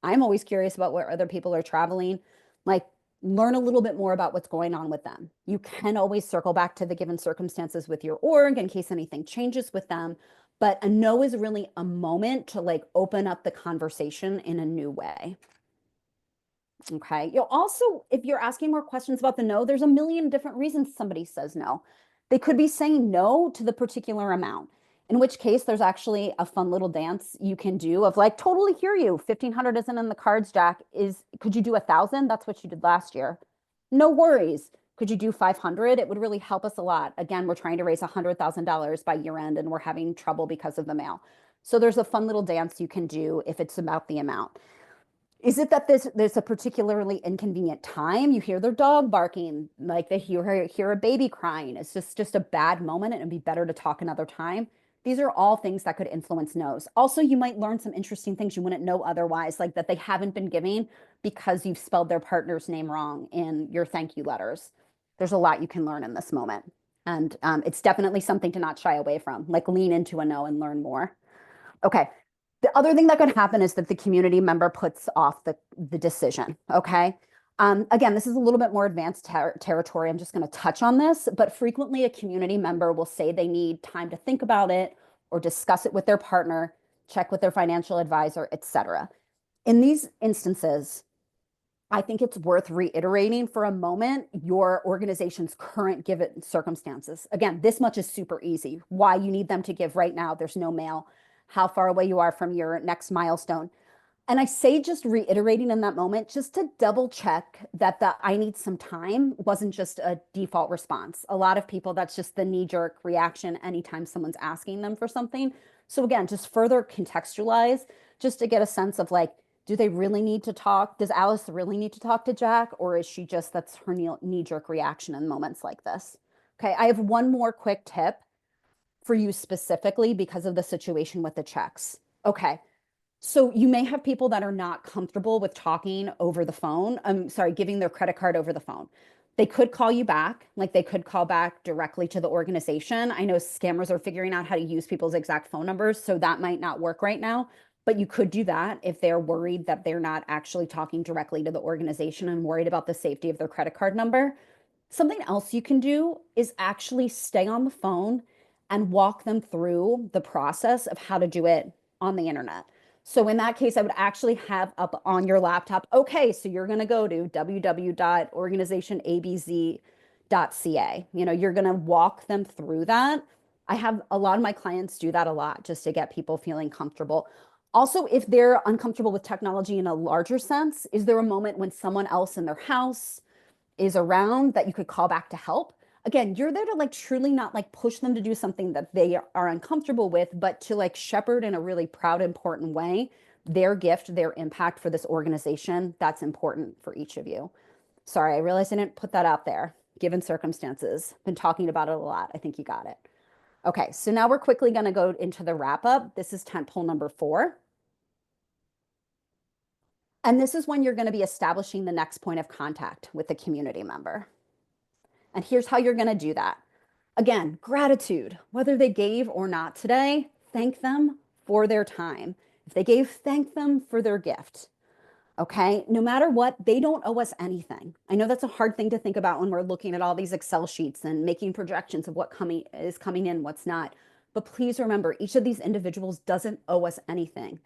I'm always curious about where other people are traveling. Like, learn a little bit more about what's going on with them. You can always circle back to the given circumstances with your org in case anything changes with them. But a no is really a moment to like open up the conversation in a new way. Okay. You'll also, if you're asking more questions about the no, there's a million different reasons somebody says no. They could be saying no to the particular amount, in which case there's actually a fun little dance you can do of like, totally hear you. 1,500 isn't in the cards, Jack. Could you do 1,000? That's what you did last year. No worries. Could you do 500? It would really help us a lot. Again, we're trying to raise $100,000 by year end and we're having trouble because of the mail. So there's a fun little dance you can do if it's about the amount. Is it that there's a particularly inconvenient time? You hear their dog barking, like they hear a baby crying. It's just a bad moment and it'd be better to talk another time. These are all things that could influence no's. Also, you might learn some interesting things you wouldn't know otherwise, like that they haven't been giving because you've spelled their partner's name wrong in your thank you letters. There's a lot you can learn in this moment. And it's definitely something to not shy away from, like lean into a no and learn more. Okay. The other thing that could happen is that the community member puts off the decision. Okay. Again, this is a little bit more advanced territory. I'm just going to touch on this, but frequently a community member will say they need time to think about it or discuss it with their partner, check with their financial advisor, etc. In these instances, I think it's worth reiterating for a moment your organization's current given circumstances. Again, this much is super easy. Why you need them to give right now, there's no mail, how far away you are from your next milestone. And I say just reiterating in that moment, just to double check that the I need some time wasn't just a default response. A lot of people, that's just the knee jerk reaction anytime someone's asking them for something. So again, just further contextualize, just to get a sense of like, do they really need to talk? Does Alice really need to talk to Jack? Or is she just, that's her knee jerk reaction in moments like this? Okay, I have one more quick tip for you specifically because of the situation with the checks. Okay. So you may have people that are not comfortable with talking over the phone. I'm sorry, giving their credit card over the phone. They could call you back, like they could call back directly to the organization. I know scammers are figuring out how to use people's exact phone numbers, so that might not work right now. But you could do that if they're worried that they're not actually talking directly to the organization and worried about the safety of their credit card number. Something else you can do is actually stay on the phone and walk them through the process of how to do it on the internet. So in that case, I would actually have up on your laptop, okay, so you're going to go to www.organizationabz.ca. You know, you're going to walk them through that. I have a lot of my clients do that a lot just to get people feeling comfortable. Also, if they're uncomfortable with technology in a larger sense, is there a moment when someone else in their house is around that you could call back to help? Again, you're there to like truly not like push them to do something that they are uncomfortable with, but to like shepherd in a really proud, important way their gift, their impact for this organization. That's important for each of you. Sorry, I realized I didn't put that out there, given circumstances. Been talking about it a lot. I think you got it. Okay, so now we're quickly going to go into the wrap up. This is tentpole number 4. And this is when you're going to be establishing the next point of contact with the community member. And here's how you're going to do that. Again, gratitude, whether they gave or not today, thank them for their time. If they gave, thank them for their gift. Okay, no matter what, they don't owe us anything. I know that's a hard thing to think about when we're looking at all these Excel sheets and making projections of what is coming in, what's not. But please remember, each of these individuals doesn't owe us anything.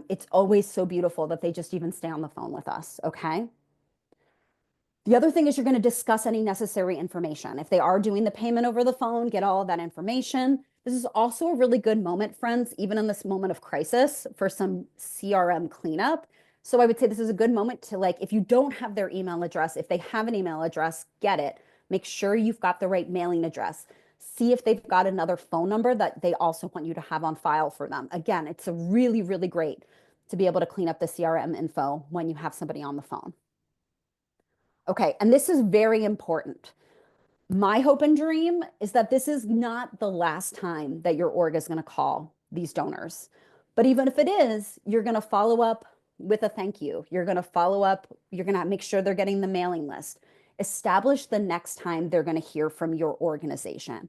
It's always so beautiful that they just even stay on the phone with us. Okay. The other thing is you're going to discuss any necessary information. If they are doing the payment over the phone, get all of that information. This is also a really good moment, friends, even in this moment of crisis, for some CRM cleanup. So I would say this is a good moment to, like, if you don't have their email address, if they have an email address, get it. Make sure you've got the right mailing address. See if they've got another phone number that they also want you to have on file for them. Again, it's a really, really great to be able to clean up the CRM info when you have somebody on the phone. Okay, and this is very important. My hope and dream is that this is not the last time that your org is going to call these donors. But even if it is, you're going to follow up with a thank you. You're going to follow up, you're going to make sure they're getting the mailing list. Establish the next time they're going to hear from your organization.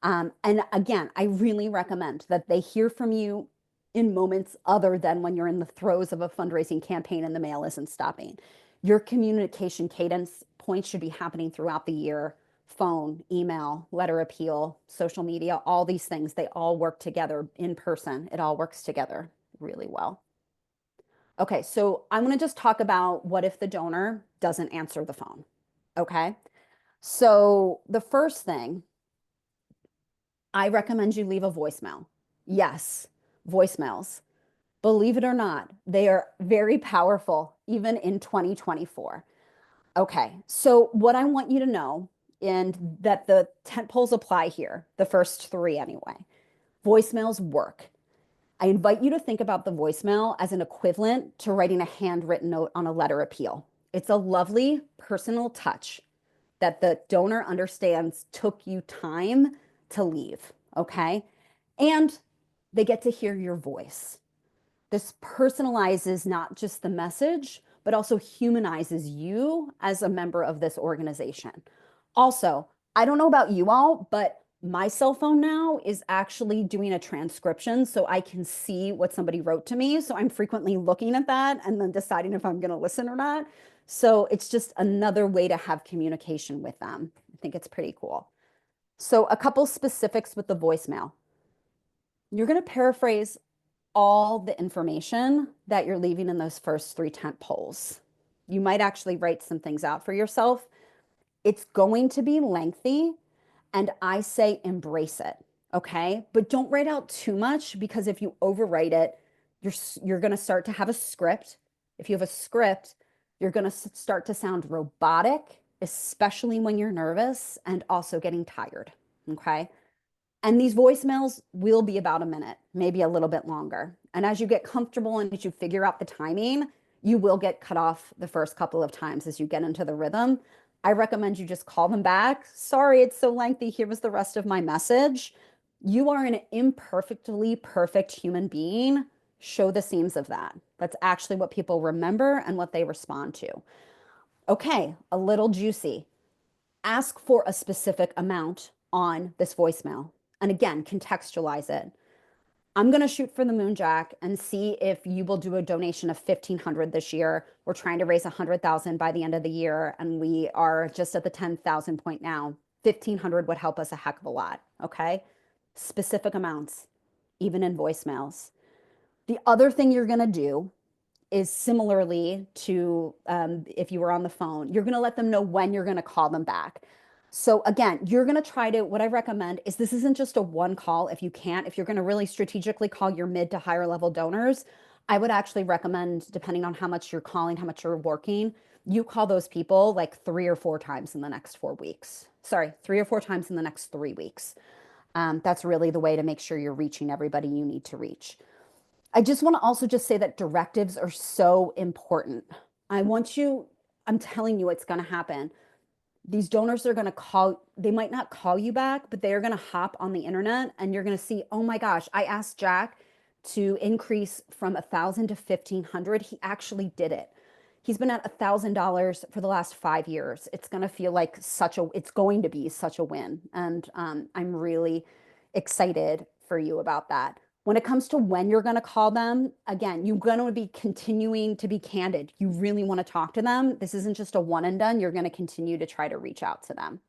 And again, I really recommend that they hear from you in moments other than when you're in the throes of a fundraising campaign and the mail isn't stopping. Your communication cadence points should be happening throughout the year. Phone, email, letter appeal, social media, all these things, they all work together in person. It all works together really well. Okay, so I'm going to just talk about what if the donor doesn't answer the phone. Okay, so the first thing, I recommend you leave a voicemail. Yes, voicemails. Believe it or not, they are very powerful, even in 2024. Okay, so what I want you to know, and that the tent poles apply here, the first 3 anyway, voicemails work. I invite you to think about the voicemail as an equivalent to writing a handwritten note on a letter appeal. It's a lovely personal touch that the donor understands took you time to leave, okay? And they get to hear your voice. This personalizes not just the message, but also humanizes you as a member of this organization. Also, I don't know about you all, but my cell phone now is actually doing a transcription so I can see what somebody wrote to me. So I'm frequently looking at that and then deciding if I'm going to listen or not. So it's just another way to have communication with them. I think it's pretty cool. So a couple specifics with the voicemail. You're going to paraphrase all the information that you're leaving in those first 3 tent poles. You might actually write some things out for yourself. It's going to be lengthy, and I say embrace it, okay? But don't write out too much, because if you overwrite it, you're going to start to have a script. If you have a script, you're going to start to sound robotic, especially when you're nervous and also getting tired, okay? And these voicemails will be about a minute, maybe a little bit longer. And as you get comfortable and as you figure out the timing, you will get cut off the first couple of times as you get into the rhythm. I recommend you just call them back. Sorry, it's so lengthy. Here was the rest of my message. You are an imperfectly perfect human being. Show the seams of that. That's actually what people remember and what they respond to. Okay, a little juicy. Ask for a specific amount on this voicemail. And again, contextualize it. I'm going to shoot for the moon, Jack, and see if you will do a donation of 1,500 this year. We're trying to raise 100,000 by the end of the year, and we are just at the 10,000 point now. 1,500 would help us a heck of a lot. Okay, specific amounts, even in voicemails. The other thing you're going to do is similarly to if you were on the phone, you're going to let them know when you're going to call them back. So again, you're going to try to, what I recommend is this isn't just a one call if you can't. If you're going to really strategically call your mid to higher level donors, I would actually recommend, depending on how much you're calling, how much you're working, you call those people like 3 or 4 times in the next 4 weeks. Sorry, 3 or 4 times in the next 3 weeks. That's really the way to make sure you're reaching everybody you need to reach. I just want to also just say that directives are so important. I want you, I'm telling you, it's going to happen. These donors are going to call, they might not call you back, but they are going to hop on the internet and you're going to see, oh my gosh, I asked Jack to increase from 1,000 to 1,500. He actually did it. He's been at $1,000 for the last 5 years. It's going to feel like it's going to be such a win. And I'm really excited for you about that. When it comes to when you're going to call them, again, you're going to be continuing to be candid. You really want to talk to them. This isn't just a one and done. You're going to continue to try to reach out to them.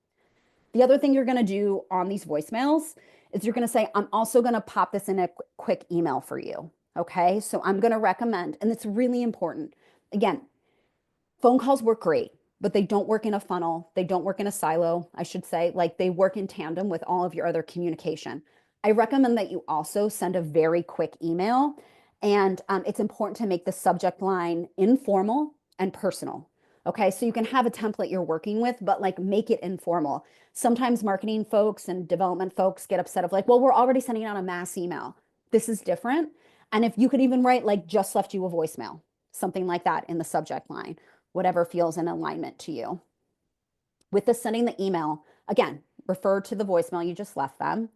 The other thing you're going to do on these voicemails is you're going to say, I'm also going to pop this in a quick email for you. Okay. So I'm going to recommend, and it's really important. Again, phone calls work great, but they don't work in a funnel. They don't work in a silo, I should say. Like they work in tandem with all of your other communication. I recommend that you also send a very quick email. And it's important to make the subject line informal and personal. Okay, so you can have a template you're working with, but like make it informal. Sometimes marketing folks and development folks get upset of like, well, we're already sending out a mass email. This is different. And if you could even write like just left you a voicemail, something like that in the subject line, whatever feels in alignment to you. With the sending the email, again, refer to the voicemail you just left them.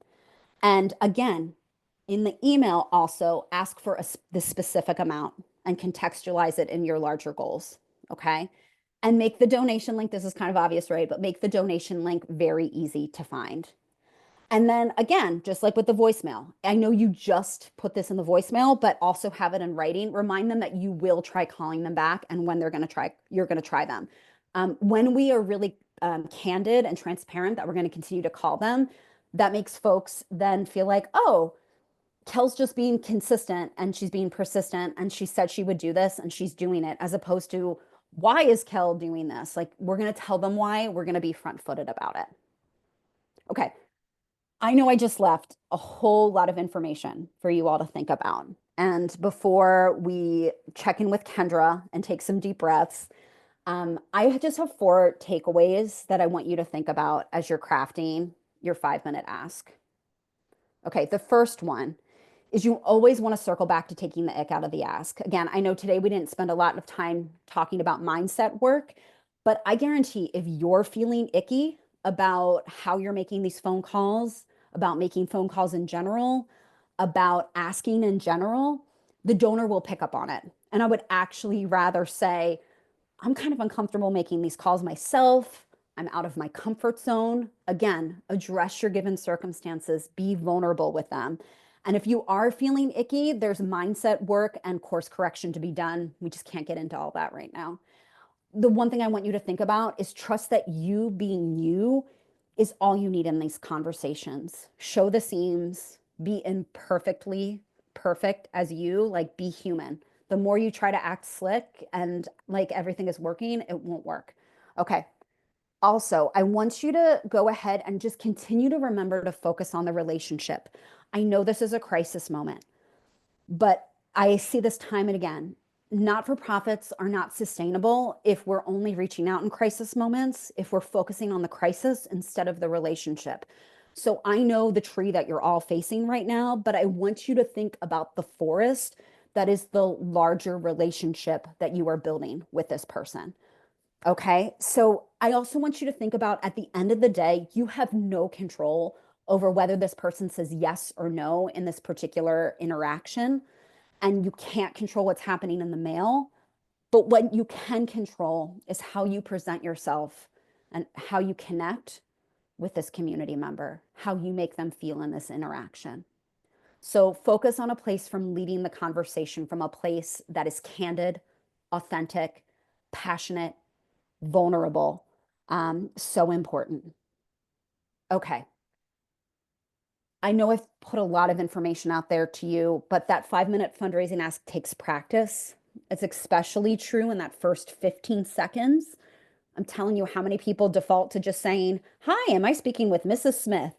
And again, in the email, also ask for the specific amount and contextualize it in your larger goals. Okay. And make the donation link, this is kind of obvious, right? But make the donation link very easy to find. And then again, just like with the voicemail, I know you just put this in the voicemail, but also have it in writing. Remind them that you will try calling them back and when they're going to try, you're going to try them. When we are really candid and transparent that we're going to continue to call them, that makes folks then feel like, oh, Kel's just being consistent and she's being persistent and she said she would do this and she's doing it, as opposed to, why is Kel doing this? Like, we're going to tell them why, we're going to be front footed about it. Okay. I know I just left a whole lot of information for you all to think about. And before we check in with Kendra and take some deep breaths, I just have 4 takeaways that I want you to think about as you're crafting your 5-minute ask. Okay, the first one is you always want to circle back to taking the ick out of the ask. Again, I know today we didn't spend a lot of time talking about mindset work, but I guarantee if you're feeling icky about how you're making these phone calls, about making phone calls in general, about asking in general, the donor will pick up on it. And I would actually rather say, I'm kind of uncomfortable making these calls myself. I'm out of my comfort zone. Again, address your given circumstances, be vulnerable with them. And if you are feeling icky, there's mindset work and course correction to be done. We just can't get into all that right now. The one thing I want you to think about is trust that you being you is all you need in these conversations. Show the seams, be imperfectly perfect as you, like be human. The more you try to act slick and like everything is working, it won't work. Okay. Also, I want you to go ahead and just continue to remember to focus on the relationship. I know this is a crisis moment, but I see this time and again. Not for profits are not sustainable if we're only reaching out in crisis moments, if we're focusing on the crisis instead of the relationship. So I know the tree that you're all facing right now, but I want you to think about the forest that is the larger relationship that you are building with this person. Okay. So I also want you to think about at the end of the day, you have no control over whether this person says yes or no in this particular interaction. And you can't control what's happening in the mail. But what you can control is how you present yourself and how you connect with this community member, how you make them feel in this interaction. So focus on a place from leading the conversation from a place that is candid, authentic, passionate, vulnerable. So important. Okay. I know I've put a lot of information out there to you, but that 5-minute fundraising ask takes practice. It's especially true in that first 15 seconds. I'm telling you how many people default to just saying, "Hi, am I speaking with Mrs. Smith?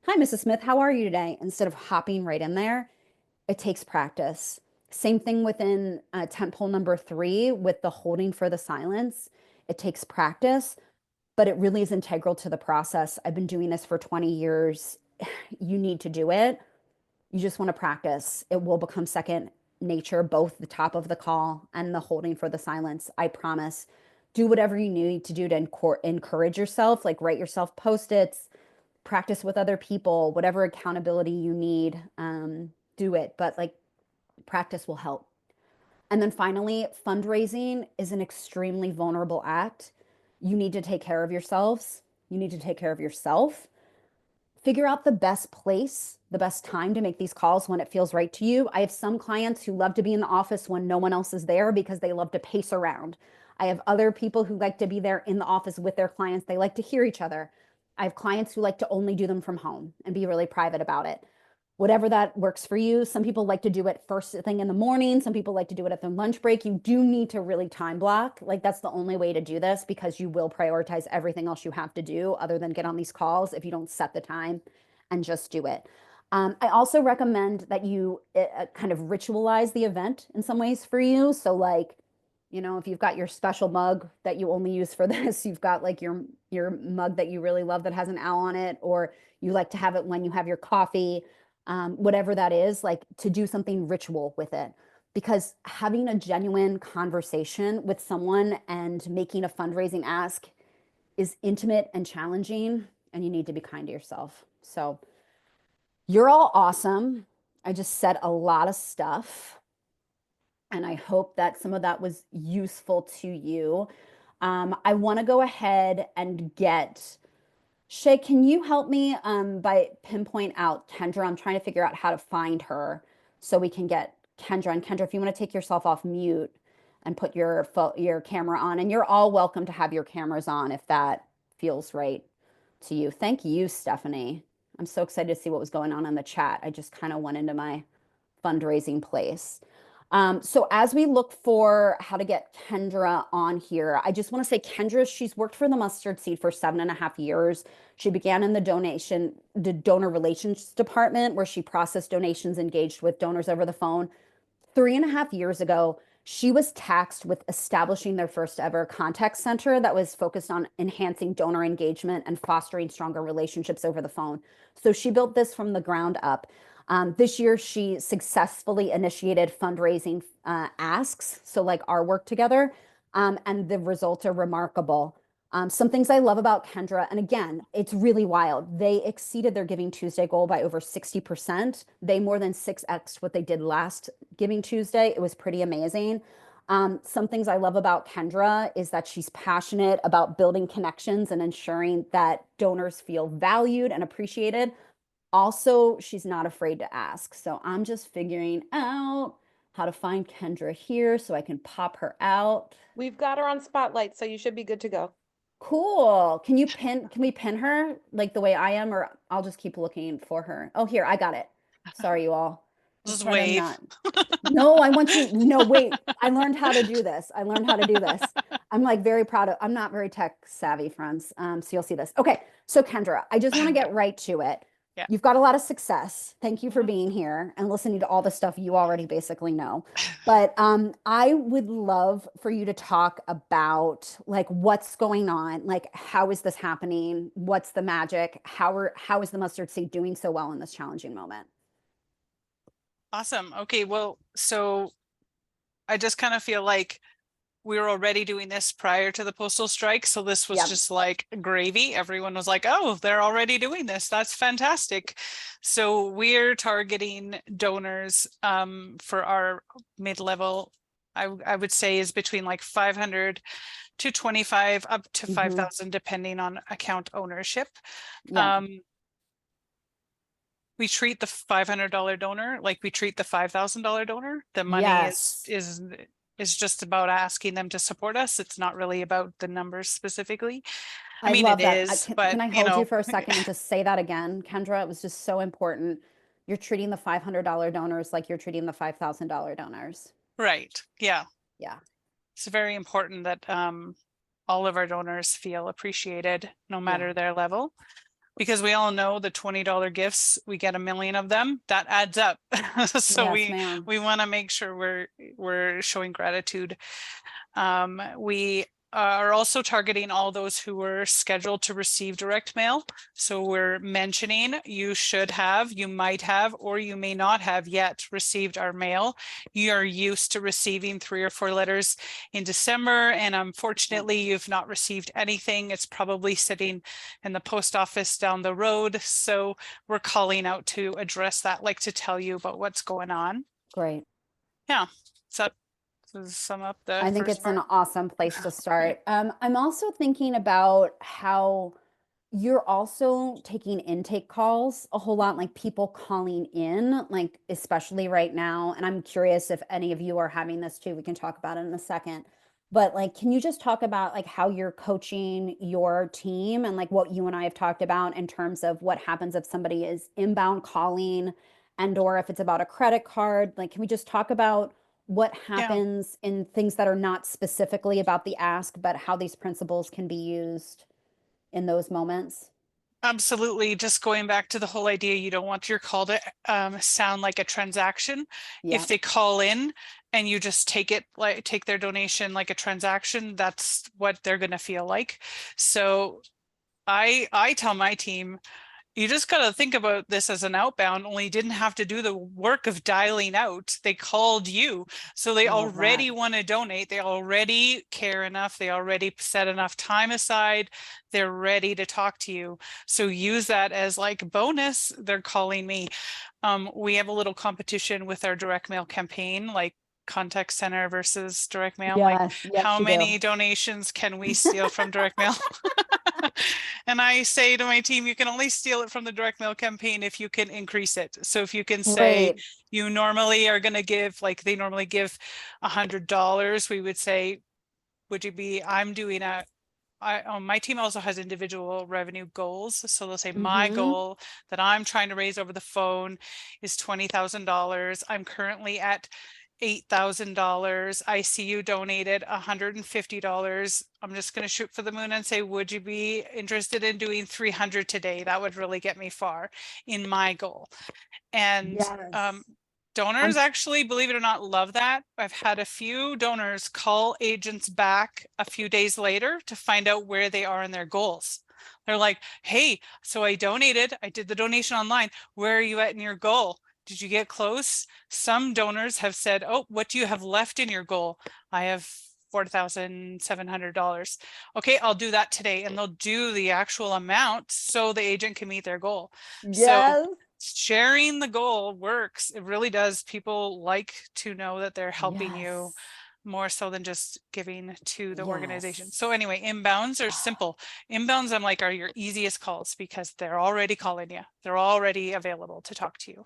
Hi, Mrs. Smith, how are you today?" Instead of hopping right in there. It takes practice. Same thing within tentpole number 3 with the holding for the silence. It takes practice, but it really is integral to the process. I've been doing this for 20 years. You need to do it. You just want to practice. It will become second nature, both the top of the call and the holding for the silence. I promise. Do whatever you need to do to encourage yourself, like write yourself post-its, practice with other people, whatever accountability you need, do it. But like practice will help. And then finally, fundraising is an extremely vulnerable act. You need to take care of yourselves. You need to take care of yourself. Figure out the best place, the best time to make these calls when it feels right to you. I have some clients who love to be in the office when no one else is there because they love to pace around. I have other people who like to be there in the office with their clients. They like to hear each other. I have clients who like to only do them from home and be really private about it. Whatever that works for you. Some people like to do it first thing in the morning. Some people like to do it at their lunch break. You do need to really time block. Like that's the only way to do this because you will prioritize everything else you have to do other than get on these calls if you don't set the time and just do it. I also recommend that you kind of ritualize the event in some ways for you. So like, you know, if you've got your special mug that you only use for this, you've got like your mug that you really love that has an owl on it, or you like to have it when you have your coffee, whatever that is, like to do something ritual with it. Because having a genuine conversation with someone and making a fundraising ask is intimate and challenging, and you need to be kind to yourself. So you're all awesome. I just said a lot of stuff, and I hope that some of that was useful to you. I want to go ahead and get Shay, can you help me by pinpoint out Kendra? I'm trying to figure out how to find her so we can get Kendra. And Kendra, if you want to take yourself off mute and put your camera on, and you're all welcome to have your cameras on if that feels right to you. Thank you, Stephanie. I'm so excited to see what was going on in the chat. I just kind of went into my fundraising place. So as we look for how to get Kendra on here, I just want to say Kendra, she's worked for the Mustard Seed for 7.5 years. She began in the donor relations department where she processed donations, engaged with donors over the phone. 3.5 years ago, she was tasked with establishing their first ever contact center that was focused on enhancing donor engagement and fostering stronger relationships over the phone. So she built this from the ground up. This year, she successfully initiated fundraising asks, so like our work together, and the results are remarkable. Some things I love about Kendra, and again, it's really wild. They exceeded their Giving Tuesday goal by over 60%. They more than 6x what they did last Giving Tuesday. It was pretty amazing. Some things I love about Kendra is that she's passionate about building connections and ensuring that donors feel valued and appreciated. Also, she's not afraid to ask. So I'm just figuring out how to find Kendra here so I can pop her out. We've got her on Spotlight, so you should be good to go. Cool. Can we pin her like the way I am, or I'll just keep looking for her? Oh, here, I got it. Sorry, you all. I was Just trying to wave. not. No, I want you. No, wait. I learned how to do this. I learned how to do this. I'm like very proud of, I'm not very tech savvy, friends. So you'll see this. Okay. So Kendra, I just want to get right to it. Yeah. You've got a lot of success. Thank you for being here and listening to all the stuff you already basically know. But I would love for you to talk about like what's going on, like how is this happening? What's the magic? How is the mustard seed doing so well in this challenging moment? Awesome. Okay, well, so I just kind of feel like we were already doing this prior to the postal strike. So this was Yep. just like gravy. Everyone was like, oh, they're already doing this. That's fantastic. So we're targeting donors for our mid-level, I would say is between like 500 to 25 up to 5,000, depending on account ownership. Yeah. We treat the $500 donor like we treat the $5,000 donor. The money Yes. is just about asking them to support us. It's not really about the numbers specifically. I I mean, it love that. is, Can but I you hold you know, for a second and just say that again, Kendra? It was just so important. You're treating the $500 donors like you're treating the $5,000 donors. right. Yeah. Yeah. It's very important that all of our donors feel appreciated no matter their level. Because we all know the $20 gifts, we get 1 million of them, that adds up. So Yes, ma'am. we want to make sure we're showing gratitude. We are also targeting all those who were scheduled to receive direct mail. So we're mentioning you should have, you might have, or you may not have yet received our mail. You are used to receiving 3 or 4 letters in December, and unfortunately you've not received anything. It's probably sitting in the post office down the road. So we're calling out to address that, like to tell you about what's going on. Great. Yeah. So to sum up the I think first it's part. an awesome place to start. I'm also thinking about how you're also taking intake calls a whole lot, like people calling in, like especially right now. And I'm curious if any of you are having this too. We can talk about it in a second. But like, can you just talk about like how you're coaching your team and like what you and I have talked about in terms of what happens if somebody is inbound calling and or if it's about a credit card? Like, can we just talk about what Yeah. happens in things that are not specifically about the ask, but how these principles can be used in those moments? Absolutely. Just going back to the whole idea, you don't want your call to sound like a transaction. Yeah. If they call in and you just take their donation like a transaction, that's what they're going to feel like. So I tell my team, you just got to think about this as an outbound, only you didn't have to do the work of dialing out. They called you. So they Love that. already want to donate. They already care enough. They already set enough time aside. They're ready to talk to you. So use that as like bonus. They're calling me. We have a little competition with our direct mail campaign, like contact center versus direct mail. Like, Yes, yes, how you do. many donations can we steal from direct mail? And I say to my team, you can only steal it from the direct mail campaign if you can increase it. So if you can say Great. you normally are going to give, like they normally give $100, we would say, would you be, I'm doing my team also has individual revenue goals. So they'll say my Mm-hmm. goal that I'm trying to raise over the phone is $20,000. I'm currently at $8,000. I see you donated $150. I'm just going to shoot for the moon and say, would you be interested in doing 300 today? That would really get me far in my goal. And Yes. donors I'm actually, believe it or not, love that. I've had a few donors call agents back a few days later to find out where they are in their goals. They're like, hey, so I donated, I did the donation online. Where are you at in your goal? Did you get close? Some donors have said, oh, what do you have left in your goal? I have $4,700. Okay, I'll do that today. And they'll do the actual amount so the agent can meet their goal. So yes. sharing the goal works. It really does. People like to know that they're helping you Yes. more so than just giving to the organization. Yes. So anyway, inbounds are simple. Inbounds, I'm like, are your easiest calls because they're already calling you. They're already available to talk to you.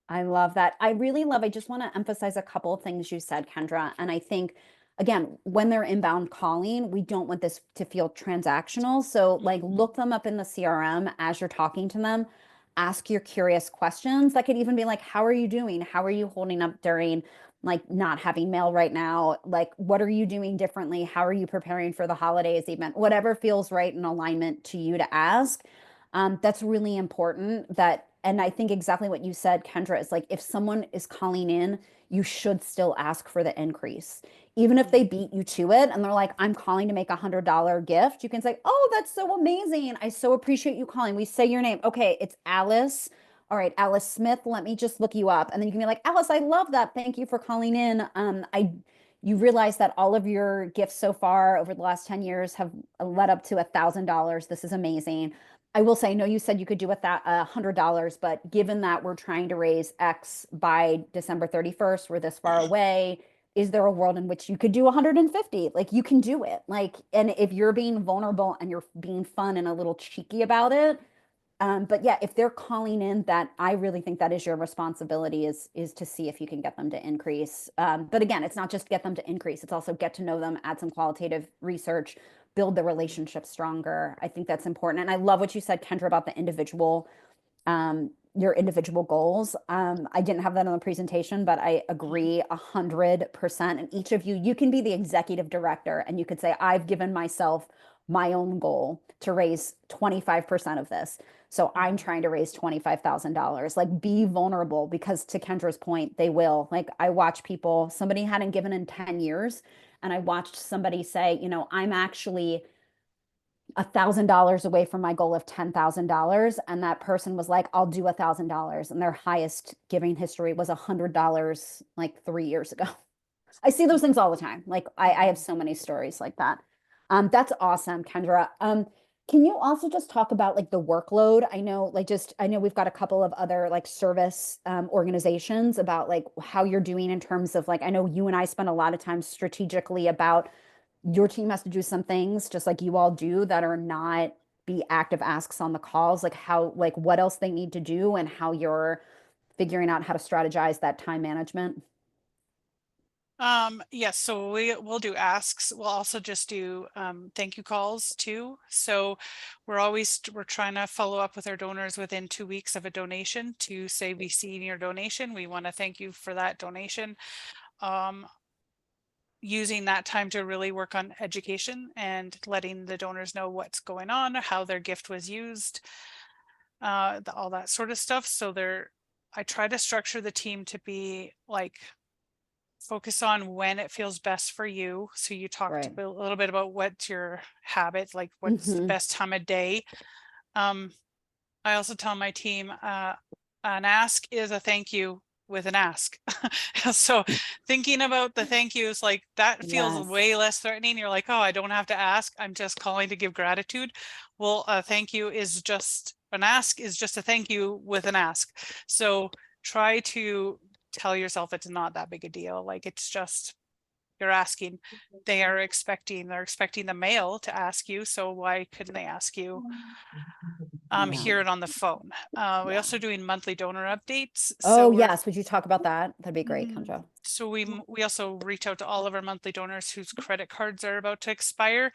I love that. I really love, I just want to emphasize a couple of things you said, Kendra. And I think, again, when they're inbound calling, we don't want this to feel transactional. So, like, look them up in the CRM as you're talking to them. Ask your curious questions. That could even be like, how are you doing? How are you holding up during like not having mail right now? Like, what are you doing differently? How are you preparing for the holidays even? Whatever feels right in alignment to you to ask. That's really important that, and I think exactly what you said, Kendra, is like if someone is calling in, you should still ask for the increase. Even if they beat you to it and they're like, I'm calling to make $100 gift, you can say, oh, that's so amazing. I so appreciate you calling. We say your name. Okay, it's Alice. All right, Alice Smith, let me just look you up. And then you can be like, Alice, I love that. Thank you for calling in. You realize that all of your gifts so far over the last 10 years have led up to $1,000. This is amazing. I will say, I know you said you could do with that $100, but given that we're trying to raise X by December 31st, we're this far away. Is there a world in which you could do 150? Like you can do it. Like, and if you're being vulnerable and you're being fun and a little cheeky about it, but yeah, if they're calling in, that I really think that is your responsibility is to see if you can get them to increase. But again, it's not just get them to increase; it's also get to know them, add some qualitative research, build the relationship stronger. I think that's important, and I love what you said, Kendra, about the individual your individual goals. I didn't have that on the presentation, but I agree 100%. And each of you, you can be the executive director and you could say, I've given myself my own goal to raise 25% of this. So I'm trying to raise $25,000. Like, be vulnerable, because to Kendra's point, they will. Like, I watch people, somebody hadn't given in 10 years, and I watched somebody say, you know, I'm actually $1,000 away from my goal of $10,000. And that person was like, I'll do $1,000. And their highest giving history was $100 like 3 years ago. I see those things all the time. Like, I have so many stories like that. That's awesome, Kendra. Can you also just talk about like the workload? I know we've got a couple of other like service organizations about like how you're doing in terms of like, I know you and I spend a lot of time strategically about your team has to do some things just like you all do that are not be active asks on the calls, like how, like what else they need to do and how you're figuring out how to strategize that time management. Yes, so we'll do asks. We'll also just do thank you calls too. So we're trying to follow up with our donors within 2 weeks of a donation to say, we see your donation. We want to thank you for that donation. Using that time to really work on education and letting the donors know what's going on, how their gift was used, all that sort of stuff. So I try to structure the team to be like, focus on when it feels best for you. So you talked Right. a little bit about what's your habit, like what's the best time of day. I also tell my team, an ask is a thank you with an ask. So thinking about the thank yous, like that feels Yes. way less threatening. You're like, oh, I don't have to ask. I'm just calling to give gratitude. Well, a thank you is just an ask is just a thank you with an ask. So try to tell yourself it's not that big a deal. Like, it's just, you're asking, they're expecting the mail to ask you. So why couldn't they ask you? Yeah. Hear it on the phone. We're Yeah. also doing monthly donor updates. Oh, So yes. Would you talk about that? That'd be great, Kendra. So we also reach out to all of our monthly donors whose credit cards are about to expire.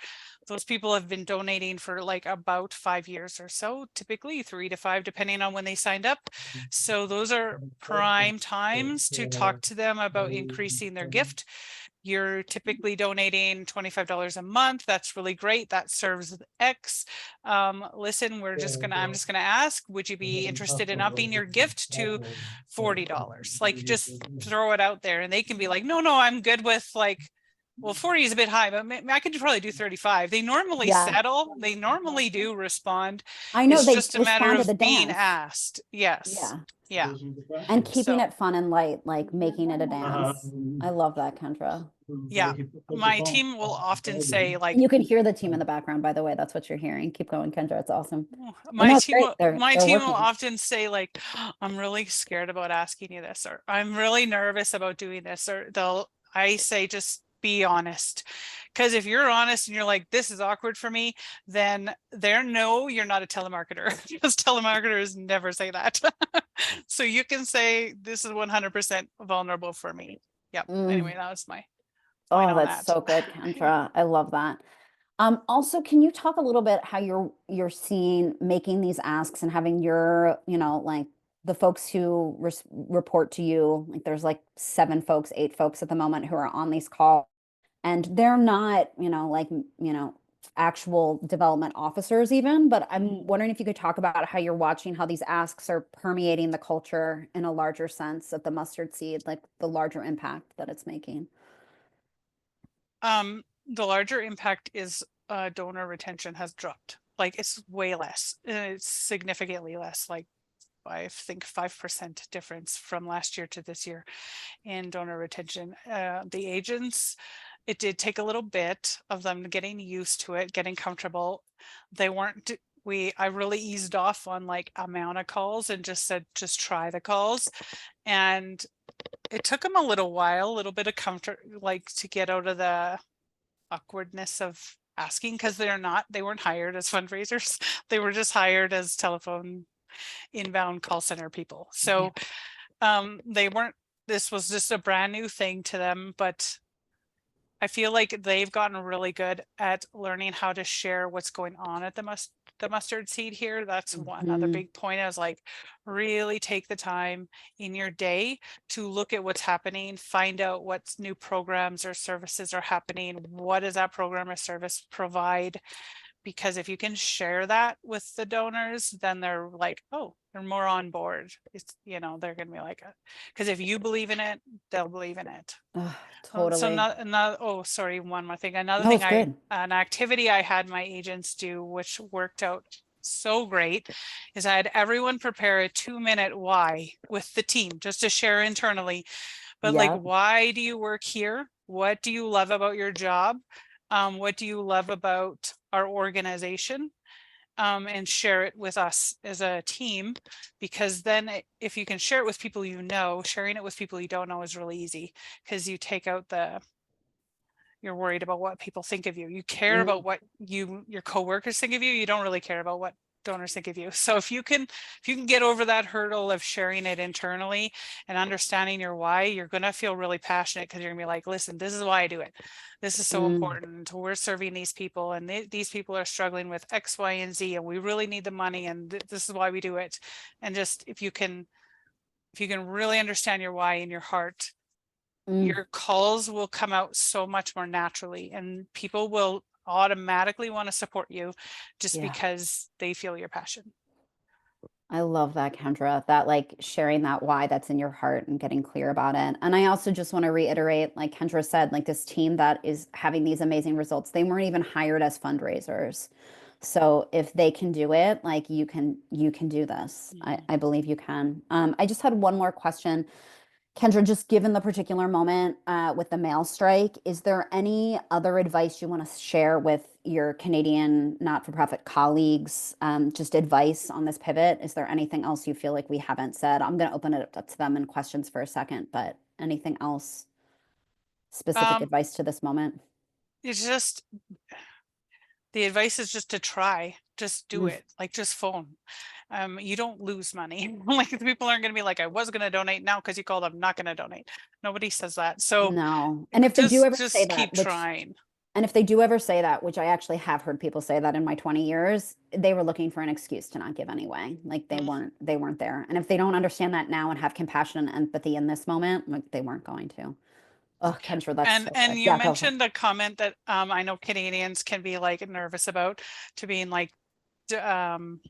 Those people have been donating for like about 5 years or so, typically 3 to 5, depending on when they signed up. So those are prime times to talk to them about increasing their gift. You're typically donating $25 a month. That's really great. That serves X. Listen, I'm just gonna ask, would you be interested in upping your gift to $40? Like, just throw it out there, and they can be like, no, I'm good with like, well, 40 is a bit high, but I could probably do 35. They normally settle. They normally do respond. I know It's they just a matter respond to the of being dance. asked. Yes. Yeah. Yeah. And keeping So it fun and light, like making it a dance. I love that, Kendra. yeah, my team will often say like, And you can hear the team in the background, by the way. That's what you're hearing. Keep going, Kendra. It's awesome. my No, it's team great. will They're will working. often say like, I'm really scared about asking you this, or I'm really nervous about doing this, or I say, just be honest. Because if you're honest and you're like, this is awkward for me, then no, you're not a telemarketer. Because telemarketers never say that. So you can say, this is 100% vulnerable for me. Yep. Anyway, that was my point Oh, on that's that. so good, Kendra. I love that. Also, can you talk a little bit how you're seeing making these asks and having your, you know, like the folks who report to you, like there's like 7 folks, 8 folks at the moment who are on these calls, and they're not, you know, like, you know, actual development officers even, but I'm wondering if you could talk about how you're watching how these asks are permeating the culture in a larger sense of the mustard seed, like the larger impact that it's making. The larger impact is donor retention has dropped. Like, it's way less. It's significantly less. Like, I think 5% difference from last year to this year in donor retention. The agents, it did take a little bit of them getting used to it, getting comfortable. They weren't. I really eased off on like amount of calls and just said, just try the calls. And it took them a little while, a little bit of comfort, like to get out of the awkwardness of asking, because they weren't hired as fundraisers. They were just hired as telephone inbound call center people. So they weren't, this was just a brand new thing to them, but I feel like they've gotten really good at learning how to share what's going on at the the mustard seed here. That's another Mhm. big point. I was like, really take the time in your day to look at what's happening, find out what new programs or services are happening. What does that program or service provide? Because if you can share that with the donors, then they're like, oh, they're more on board. It's, you know, they're going to be like, because if you believe in it, they'll believe in it. Ugh, So totally. another, oh, sorry, one more thing. Another No, thing it's good. an activity I had my agents do, which worked out so great, is I had everyone prepare a 2-minute why with the team just to share internally. But like, Yep. why do you work here? What do you love about your job? What do you love about our organization? And share it with us as a team, because then if you can share it with people you know, sharing it with people you don't know is really easy, because you take out you're worried about what people think of you. You care about what your coworkers think of you. You don't really care about what donors think of you. So if you can get over that hurdle of sharing it internally and understanding your why, you're going to feel really passionate, because you're gonna be like, listen, this is why I do it. This is so important. We're serving these people, and these people are struggling with X, Y, and Z, and we really need the money, and this is why we do it. And just if you can really understand your why in your heart, your calls will come out so much more naturally, and people will automatically want to support you just Yeah. because they feel your passion. I love that, Kendra, that like sharing that why that's in your heart and getting clear about it. And I also just want to reiterate, like Kendra said, like this team that is having these amazing results, they weren't even hired as fundraisers. So if they can do it, like you can do this. I believe you can. I just had one more question. Kendra, just given the particular moment with the mail strike, is there any other advice you want to share with your Canadian not-for-profit colleagues? Just advice on this pivot? Is there anything else you feel like we haven't said? I'm going to open it up to them in questions for a second, but anything else, specific Um, advice to this moment? it's just, the advice is just to try, just do Mm, it, like just phone. You don't lose money. Like, the people aren't going to be like, I was going to donate, now because you called, I'm not going to donate. Nobody says that. So no. And if they do ever say just that, keep which trying. And if they do ever say that, which I actually have heard people say that in my 20 years, they were looking for an excuse to not give anyway. Like they weren't there. And if they don't understand that now and have compassion and empathy in this moment, like they weren't going to. Oh, Kendra, that's so And good. you Yeah, go ahead. mentioned a comment that I know Canadians can be like nervous about, to being like, um,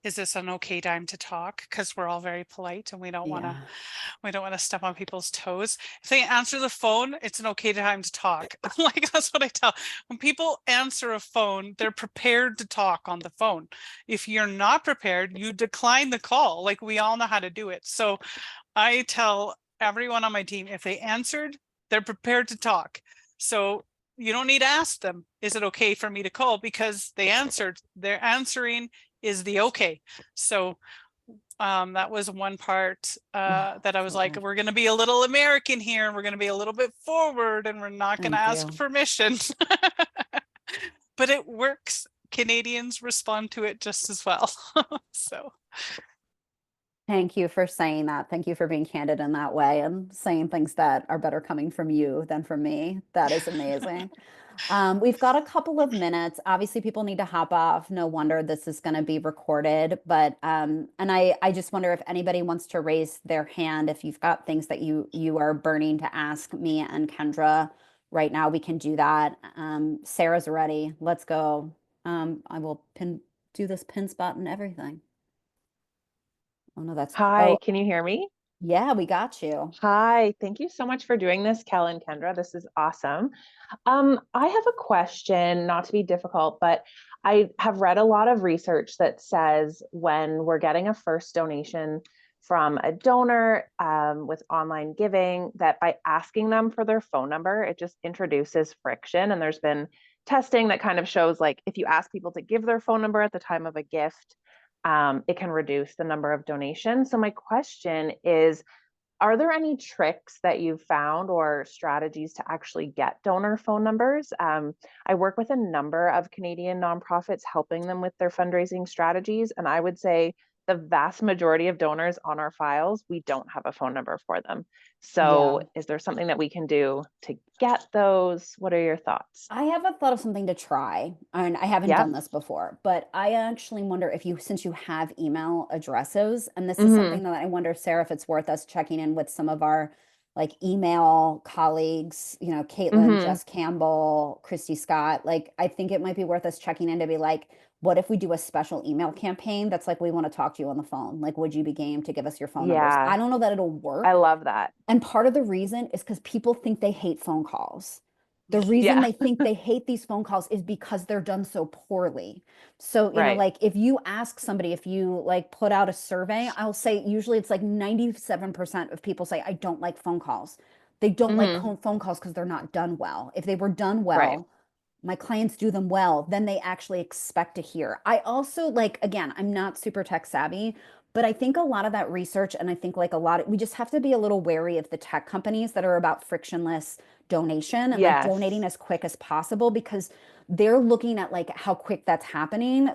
is this an okay time to talk? Because we're all very polite and we don't want Yeah. to step on people's toes. If they answer the phone, it's an okay time to talk. Like, that's what I tell. When people answer a phone, they're prepared to talk on the phone. If you're not prepared, you decline the call. Like, we all know how to do it. So I tell everyone on my team, if they answered, they're prepared to talk. So you don't need to ask them, is it okay for me to call? Because they answered, they're answering is the okay. So that was one part Oh, that I was so like, good. we're going to be a little American here, and we're going to be a little bit forward, and we're not going to Thank ask you. permission. But it works. Canadians respond to it just as well. So Thank you for saying that. Thank you for being candid in that way and saying things that are better coming from you than from me. That is amazing. We've got a couple of minutes. Obviously, people need to hop off. No wonder this is going to be recorded. But and I just wonder if anybody wants to raise their hand. If you've got things that you are burning to ask me and Kendra right now, we can do that. Sarah's ready. Let's go. I will do this pin spot and everything. Oh no, that's Hi, oh can you hear me? yeah, we got you. Hi, thank you so much for doing this, Kel and Kendra. This is awesome. I have a question, not to be difficult, but I have read a lot of research that says when we're getting a first donation from a donor with online giving, that by asking them for their phone number, it just introduces friction. And there's been testing that kind of shows, like, if you ask people to give their phone number at the time of a gift, it can reduce the number of donations. So my question is, are there any tricks that you've found or strategies to actually get donor phone numbers? I work with a number of Canadian nonprofits helping them with their fundraising strategies. And I would say the vast majority of donors on our files, we don't have a phone number for them. So is there something that we can do to get those? What are your thoughts? I have a thought of something to try, and I haven't done this before, but I actually wonder if you, since you have email addresses, and this is something that I wonder, Sarah, if it's worth us checking in with some of our like email colleagues, you know, Caitlin, Jess Campbell, Christy Scott. Like, I think it might be worth us checking in to be like, what if we do a special email campaign that's like, we want to talk to you on the phone? Like, would you be game to give us your phone numbers? I don't know that it'll work. I love that. And part of the reason is because people think they hate phone calls. The reason they think they hate these phone calls is because they're done so poorly. So, you know, like if you ask somebody, if you like put out a survey, I'll say usually it's like 97% of people say, I don't like phone calls. They don't like phone calls because they're not done well. If they were done well, my clients do them well, then they actually expect to hear. I also like, again, I'm not super tech savvy, but I think a lot of that research, and I think like a lot of, we just have to be a little wary of the tech companies that are about frictionless donation and like donating as quick as possible, because they're looking at like how quick that's happening.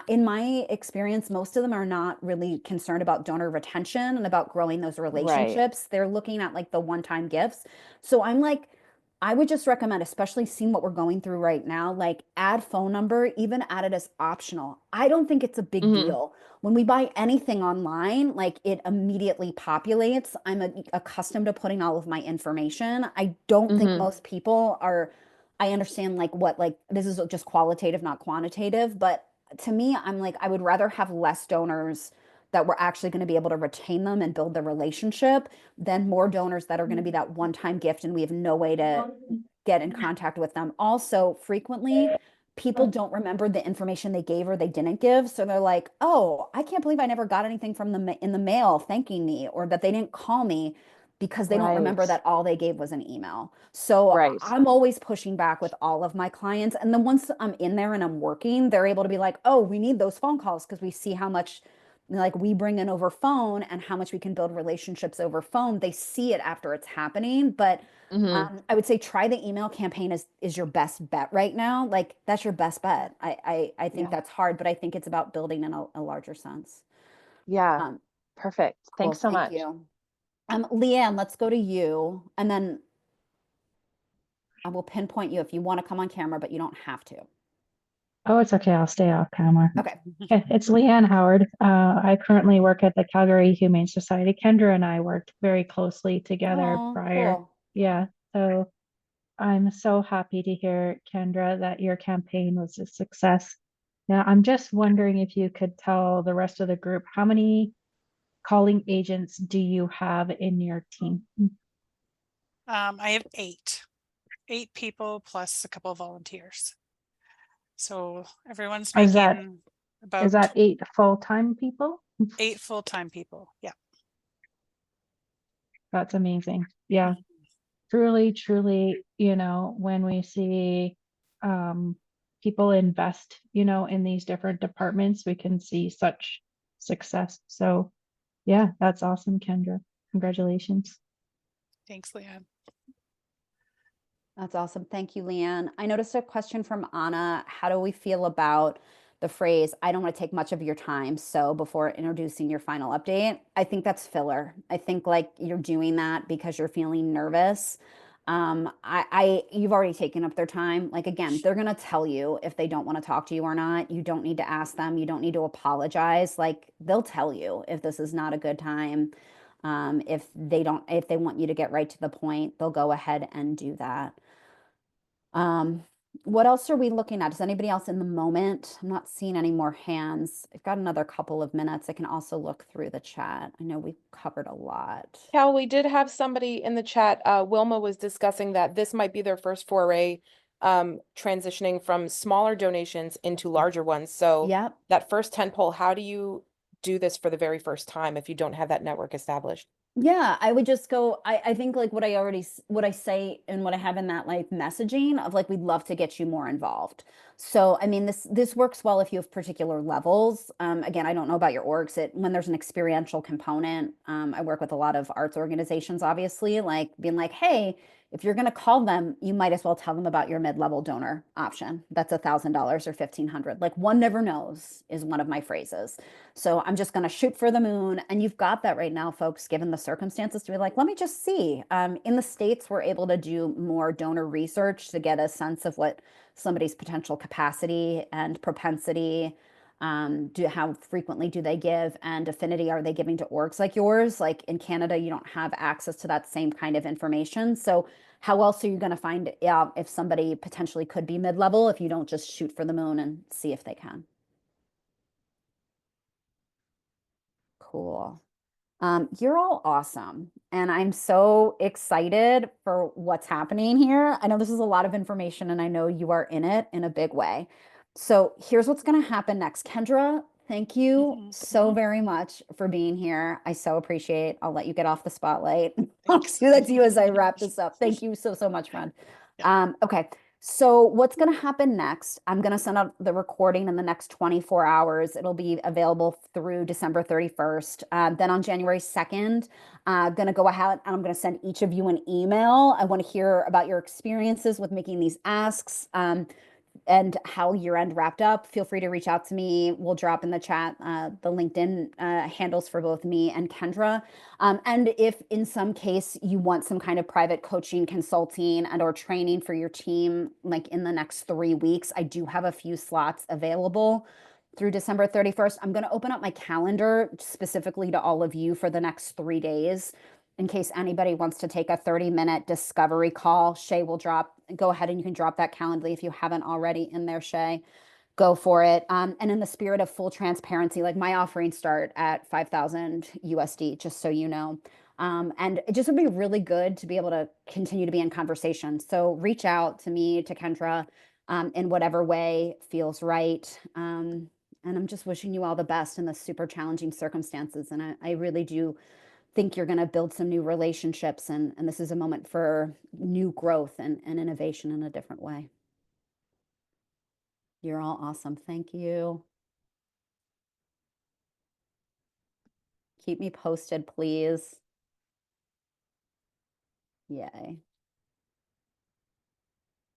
In my experience, most of them are not really concerned about donor retention and about growing those relationships. They're looking at like the one-time gifts. So I'm like, I would just recommend, especially seeing what we're going through right now, like add phone number, even add it as optional. I don't think it's a big deal. When we buy anything online, like it immediately populates. I'm accustomed to putting all of my information. I don't think most people are, I understand like what, like this is just qualitative, not quantitative. But to me, I'm like, I would rather have less donors that we're actually going to be able to retain them and build the relationship than more donors that are going to be that one-time gift and we have no way to get in contact with them. Also, frequently, people don't remember the information they gave or they didn't give. So they're like, oh, I can't believe I never got anything from them in the mail thanking me, or that they didn't call me, because they don't remember that all they gave was an email. So I'm always pushing back with all of my clients. And then once I'm in there and I'm working, they're able to be like, oh, we need those phone calls because we see how much like we bring in over phone and how much we can build relationships over phone. They see it after it's happening. But I would say try the email campaign is your best bet right now. Like that's your best bet. I think that's hard, but I think it's about building in a larger sense. Perfect. Thanks so much. Thank you. Leanne, let's go to you, and then I will pinpoint you if you want to come on camera, but you don't have to. Oh, it's okay. I'll stay off camera. Okay. Okay, it's Leanne Howard. I currently work at the Calgary Humane Society. Kendra and I worked very closely together prior. Cool. Yeah, so I'm so happy to hear, Kendra, that your campaign was a success. Now, I'm just wondering if you could tell the rest of the group, how many calling agents do you have in your team? I have eight people plus a couple of volunteers. So everyone's making about, is that 8 full-time people? 8 full-time people. Yeah. That's amazing. Yeah. Truly, truly, you know, when we see people invest, you know, in these different departments, we can see such success. So yeah, that's awesome, Kendra. Congratulations. Thanks, Leanne. That's awesome. Thank you, Leanne. I noticed a question from Anna. How do we feel about the phrase, I don't want to take much of your time, so before introducing your final update? I think that's filler. I think like you're doing that because you're feeling nervous. You've already taken up their time. Like, again, they're going to tell you if they don't want to talk to you or not. You don't need to ask them. You don't need to apologize. Like, they'll tell you if this is not a good time. If they want you to get right to the point, they'll go ahead and do that. What else are we looking at? Does anybody else in the moment? I'm not seeing any more hands. I've got another couple of minutes. I can also look through the chat. I know we covered a lot. Cal, we did have somebody in the chat. Wilma was discussing that this might be their first foray, transitioning from smaller donations into larger ones. So that first 10 poll, how do you do this for the very first time if you don't have that network established? Yeah, I would just go, I think like what I already, what I say and what I have in that like messaging of like, we'd love to get you more involved. So, I mean, this works well if you have particular levels. Again, I don't know about your orgs. When there's an experiential component, I work with a lot of arts organizations, obviously, like being like, hey, if you're going to call them, you might as well tell them about your mid-level donor option. That's $1,000 or 1,500. Like one never knows is one of my phrases. So I'm just going to shoot for the moon. And you've got that right now, folks, given the circumstances, to be like, let me just see. In the States, we're able to do more donor research to get a sense of what somebody's potential capacity and propensity, how frequently do they give, and affinity are they giving to orgs like yours? Like in Canada, you don't have access to that same kind of information. So how else are you going to find out if somebody potentially could be mid-level if you don't just shoot for the moon and see if they can? Cool. You're all awesome. And I'm so excited for what's happening here. I know this is a lot of information and I know you are in it in a big way. So here's what's going to happen next. Kendra, thank you so very much for being here. I so appreciate. I'll let you get off the spotlight. I'll Thanks. do that to you as I wrap this up. Thank you so, so much, friend. Okay. So what's going to happen next? I'm going to send out the recording in the next 24 hours. It'll be available through December 31st. Then on January 2nd, I'm going to go ahead and I'm going to send each of you an email. I want to hear about your experiences with making these asks. And how your end wrapped up. Feel free to reach out to me. We'll drop in the chat the LinkedIn handles for both me and Kendra. And if in some case you want some kind of private coaching, consulting, and or training for your team, like in the next 3 weeks, I do have a few slots available through December 31st. I'm going to open up my calendar specifically to all of you for the next 3 days in case anybody wants to take a 30-minute discovery call. Shay will go ahead and you can drop that Calendly if you haven't already in there, Shay. Go for it. And in the spirit of full transparency, like my offerings start at 5,000 USD, just so you know. And it just would be really good to be able to continue to be in conversation. So reach out to me, to Kendra, in whatever way feels right. And I'm just wishing you all the best in the super challenging circumstances. And I really do think you're going to build some new relationships, and this is a moment for new growth and innovation in a different way. You're all awesome. Thank you. Keep me posted, please. Yay.